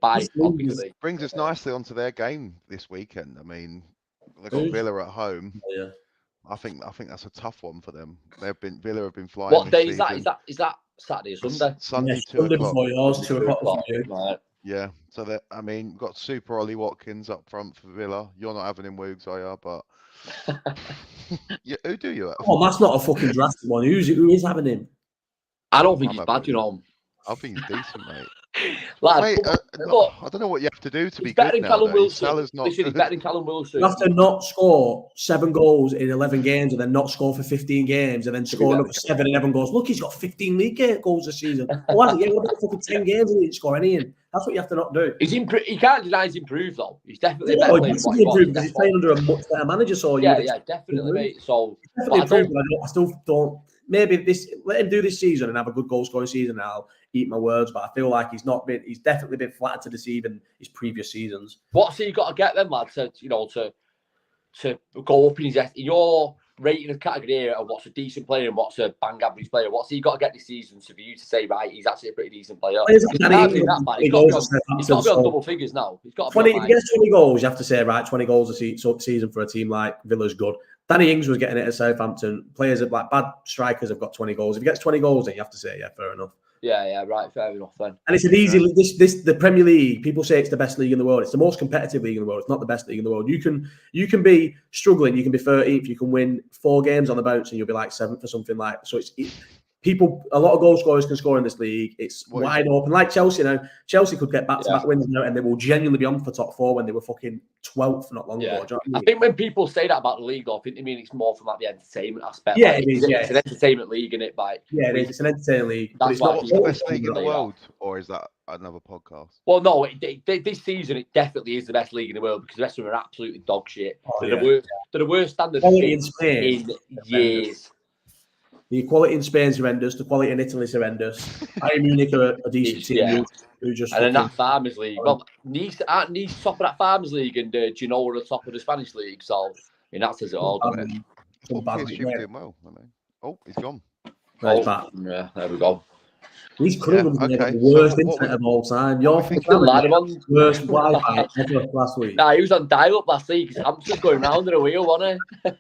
Brings us nicely onto their game this weekend. I mean, they've got Villa at home. Yeah. I think that's a tough one for them. Villa have been flying. What day is that? Is that Saturday or Sunday? Sunday, 2 Sunday o'clock. before yours, 2 o'clock. Right. Yeah. So we've got Super Ollie Watkins up front for Villa. You're not having him, Woogs, are you? But who do you have? Oh, that's not a fucking drastic one. Who is having him? I don't think he's bad, you know. I think he's decent, mate. Lad, I don't know what you have to do to be good now. Callum Wilson. He's better than Callum Wilson. You have to not score 7 goals in 11 games and then not score for 15 games and then score another 7 and everyone goes, look, he's got 15 league goals this season. What about fucking 10 games and he didn't score any in? That's what you have to not do. He can't deny he's improved, though. He's definitely better playing because he's playing under a much better manager. So yeah, definitely, mate. So definitely improved, but I still don't. Maybe let him do this season and have a good goal scoring season. And I'll eat my words, but I feel like he's definitely been flattered to deceive in his previous seasons. What's he got to get then, lad, to go up in your rating of category here of what's a decent player and what's a bang average player? What's he got to get this season for you to say, right, he's actually a pretty decent player? He's got to be on double figures now. He's got to be if he gets 20 goals, you have to say, right, 20 goals a season for a team like Villa's good. Danny Ings was getting it at Southampton. Players have bad strikers have got 20 goals. If he gets 20 goals, then you have to say, yeah, fair enough. Yeah, right, fair enough then. And it's an easy the Premier League. People say it's the best league in the world. It's the most competitive league in the world. It's not the best league in the world. You can be struggling. You can be 13th. You can win 4 games on the bounce, and you'll be like 7th or something like. So a lot of goal scorers can score in this league. It's wide open. Like Chelsea now. Chelsea could get back-to-back wins now, and they will genuinely be on for top 4 when they were fucking 12th not long ago. Do you know what I mean? I think when people say that about the league, I think they mean it's more from the entertainment aspect. Yeah, it is. It's an entertainment league, isn't it? It is. It's an entertainment league. That's why it's the best league in the world, or is that another podcast? Well, no. This season, it definitely is the best league in the world because the rest of them are absolutely dog shit. They're the worst standard in years. The quality in Spain's horrendous. The quality in Italy's horrendous. Bayern Munich are a decent team. Who just and then that Farmers League. Well, Nice top of that Farmers League, and Genoa are the top of the Spanish League. So, I mean, that says it all. Oh, he's gone. Yeah, there we go. He's currently the worst internet of all time. You're worst Wi-Fi ever last week. Nah, he was on dial-up last week. His hamster going round in a wheel, wasn't he?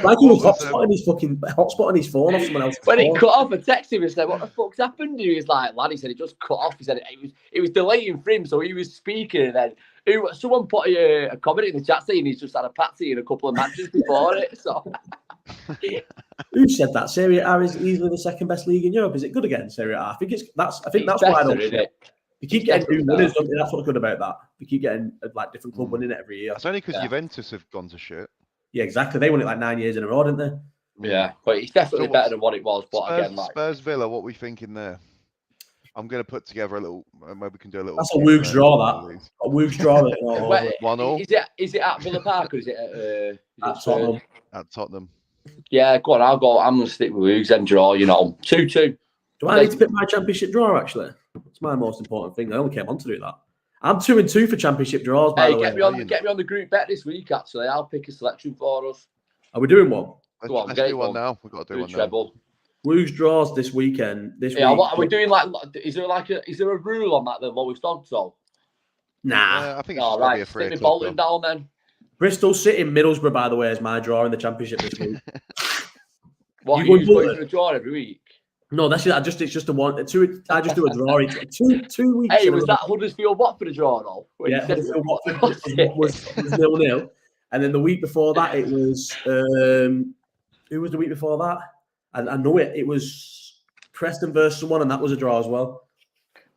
Like he was hotspotting his phone off someone else's when phone. It cut off, I texted him and said, "What the fuck's happened?" He was like, "Lad," he said, "It just cut off." He said it was delaying for him, so he was speaking, and then someone put a comment in the chat saying he's just had a patsy in a couple of matches before it. So. Who said that? Serie A is easily the second best league in Europe. Is it good again, Serie A? I think that's why I don't. You keep getting new winners, don't you? That's what's good about that. You keep getting different club winning it every year. It's only because Juventus have gone to shit. Yeah, exactly. They won it 9 years in a row, didn't they? Yeah, but it's definitely better than what it was. But Spurs Villa, what are we thinking there? I'm going to put together a little. Maybe we can do a little. That's a Woog's draw. That a Woog's draw. Wait, 1-1. Is it at Villa Park or is it At Tottenham? At Tottenham. Yeah, go on. I'm going to stick with Woog's and draw. 2-2. Do I need to pick my championship draw? Actually, it's my most important thing. I only came on to do that. I'm 2-2 for championship draws. By the way, get me on the group bet this week. Actually, I'll pick a selection for us. Are we doing one? Let's do one now. We've got to do one now. Woog's draws this weekend. What are we doing? Is there a rule on that? The lowest odds, though? Nah. I think it's right. Be a free stick me Bolton down then. Bristol City, Middlesbrough, by the way, is my draw in the championship this week. What are you going for a draw every week? No, it's just a one. I just do a draw each 2 weeks. Hey, was that Huddersfield Watford a draw though? Yeah, Huddersfield Watford was 0-0, and then the week before that it was who was the week before that? I know it. It was Preston versus someone, and that was a draw as well.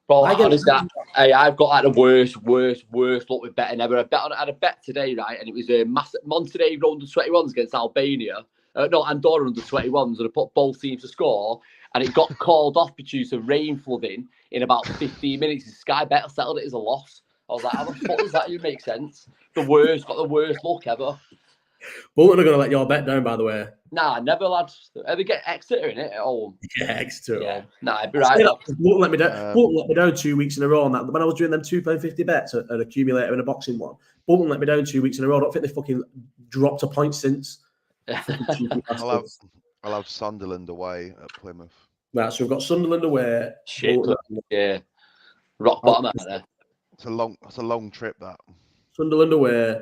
Bro, I've got the worst luck with betting ever. I had a bet today, right, and it was a massive Montenegro under 21s against Albania. Andorra under 21s, and I put both teams to score, and it got called off due to rain flooding in about 15 minutes. Sky Bet settled it as a loss. I was like, how the fuck does that even make sense? Got the worst luck ever. Bolton are going to let your bet down, by the way. Nah, never, lads. They get Exeter in it at home. Yeah, Exeter. Yeah. Nah, I'd be right. Bolton let me down. Bolton let me down 2 weeks in a row on that. When I was doing them £2.50 bets, an accumulator and a boxing one, Bolton let me down 2 weeks in a row. I don't think they fucking dropped a point since. I'll have Sunderland away at Plymouth. Right, so we've got Sunderland away. Shit, yeah. Rock bottom out there. It's a long trip, that. Sunderland away,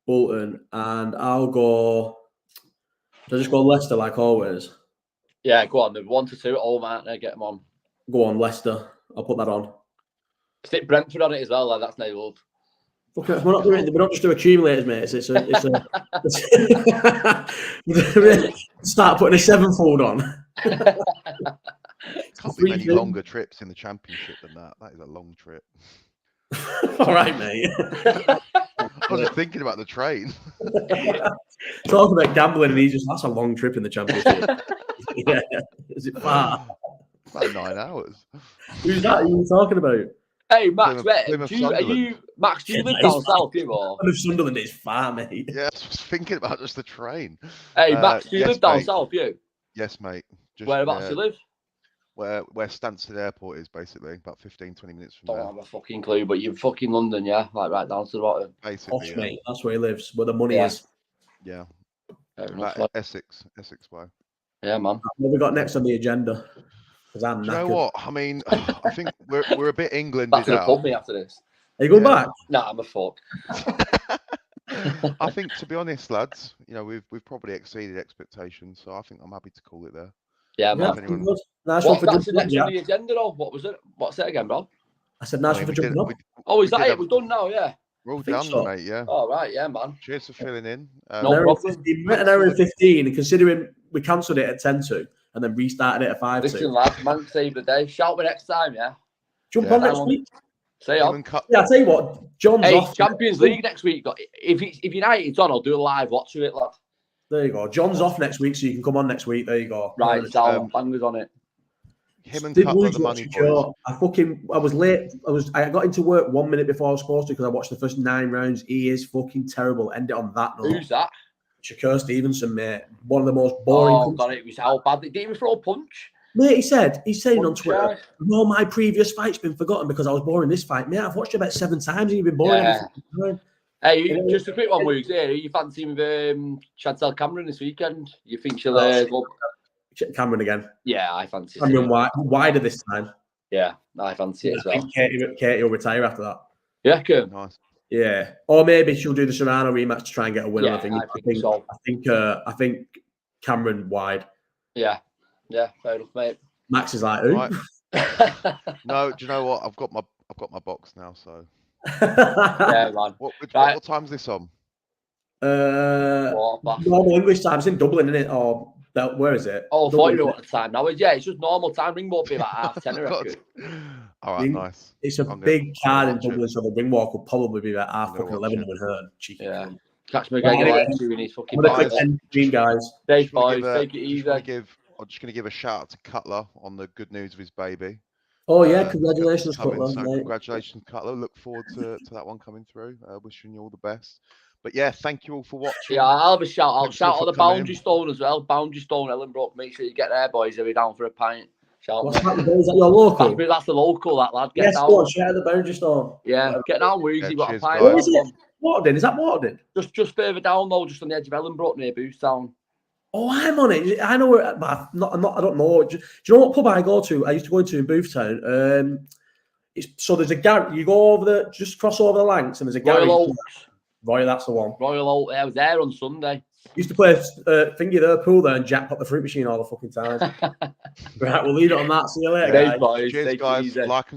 Bolton, and I'll go. Should I just go Leicester like always? Yeah, go on. They're 1-2 at home, aren't they? Get them on. Go on, Leicester. I'll put that on. Stick Brentford on it as well. That's no love. Okay, we're not just doing accumulators, mate. It's start putting a sevenfold on. Can't be many longer trips in the championship than that. That is a long trip. All right, mate. I was just thinking about the train. Talk about gambling, and that's a long trip in the championship. Yeah, is it far? About 9 hours. Who's that you were talking about? Hey, Max, do you live down south, or? Sunderland is far, mate. Yeah, I was thinking about just the train. Hey, Max, do you live down south, you? Yes, mate. Whereabouts do you live? Where Stansted Airport is, basically, about 15-20 minutes from there. Don't have a fucking clue, but you're fucking London, yeah? Like right down to the bottom. Basically, Posh, mate. That's where he lives, where the money is. Yeah. Essex way. Yeah, man. What have we got next on the agenda? Because I'm knackered. You know what? I mean, I think we're a bit Englanded Back to the out. pub me after this. Are you going back? Nah, I'm a fuck. I think, to be honest, lads, we've probably exceeded expectations, so I think I'm happy to call it there. Yeah, man. Nice one for that's the next on the agenda, though. What was it? What's it again, bro? I said nice one for jumping up. Is that it? We're done now, yeah. We're all done, mate, yeah. All right, yeah, man. Cheers for filling in. No problem. An hour and 15, and considering we cancelled it at 10-2 and then restarted it at 5-2. Listen, lads, man, save the day. Shout me next time, yeah? Jump on next week. Say on. Yeah, I'll tell you what, John's off. Champions League next week. If United's on, I'll do a live watch of it, lad. There you go. John's off next week, so you can come on next week. There you go. Right, down. Bangers on it. Him and Cutler, the money boys. I was late. I got into work 1 minute before I was supposed to because I watched the first 9 rounds. He is fucking terrible. End it on that note. Who's that? Shakur Stevenson, mate. One of the most boring. Oh, God, it was how bad. They didn't even throw a punch. Mate, he's saying on Twitter, no, my previous fight's been forgotten because I was boring this fight. Mate, I've watched it about 7 times and you've been boring. Yeah. Hey, just a quick one, Woogs. Here, you fancy with Chantal Cameron this weekend? You think she'll go? Cameron again? Yeah, I fancy. Cameron wider this time. Yeah, I fancy it as well. I think Katie will retire after that. Yeah, cool. Nice. Yeah, or maybe she'll do the Serrano rematch to try and get a win. Yeah, I think Cameron wide. Yeah, fair enough, mate. Max is like, who? Right. No, do you know what? I've got my box now, so. Yeah, man. What time's this on? Normal English time. It's in Dublin, isn't it? Or where is it? Oh, I thought you knew what the time now is. Yeah, it's just normal time. Ring won't be about 10:30, I reckon. All right, nice. It's a big card in Dublin, so the ring walk will probably be about 11 when heard. Yeah. Catch me again doing his fucking dream, guys. Take it easy. I'm just going to give a shout out to Cutler on the good news of his baby. Oh yeah, congratulations, coming. Cutler, So mate. congratulations, Cutler. Look forward to that one coming through. Wishing you all the best. But yeah, thank you all for watching. Yeah, I'll have a shout out. Thanks Shout all out for the coming Boundary in. Stone as well. Boundary Stone, Ellenbrook. Make sure you get there, boys. They'll be down for a pint. Shout What's out. that? Is that your local? That's the local, that lad. Get Yes, down. go on, shout out the Boundary Store. Yeah, Whatever. get down, Weezy. Yeah, Got a cheers, pint. guys. Where is it? Waterden? Is that Waterden? Just further down though, just on the edge of Ellenbrook near Boothstown. Oh, I'm on it. I know where, but I'm not. I don't know. Do you know what pub I go to? I used to go into in Boothtown. So there's a garage. You go over just cross over the Lancs, and there's a garage. Royal Oaks. Roy, that's the one. Royal Oaks. Yeah, I was there on Sunday. Used to play thingy there pool there and jackpot the fruit machine all the fucking time. Right, we'll leave it on that. See you later, Thanks, guys. boys. Cheers, Take it guys. easy. Like and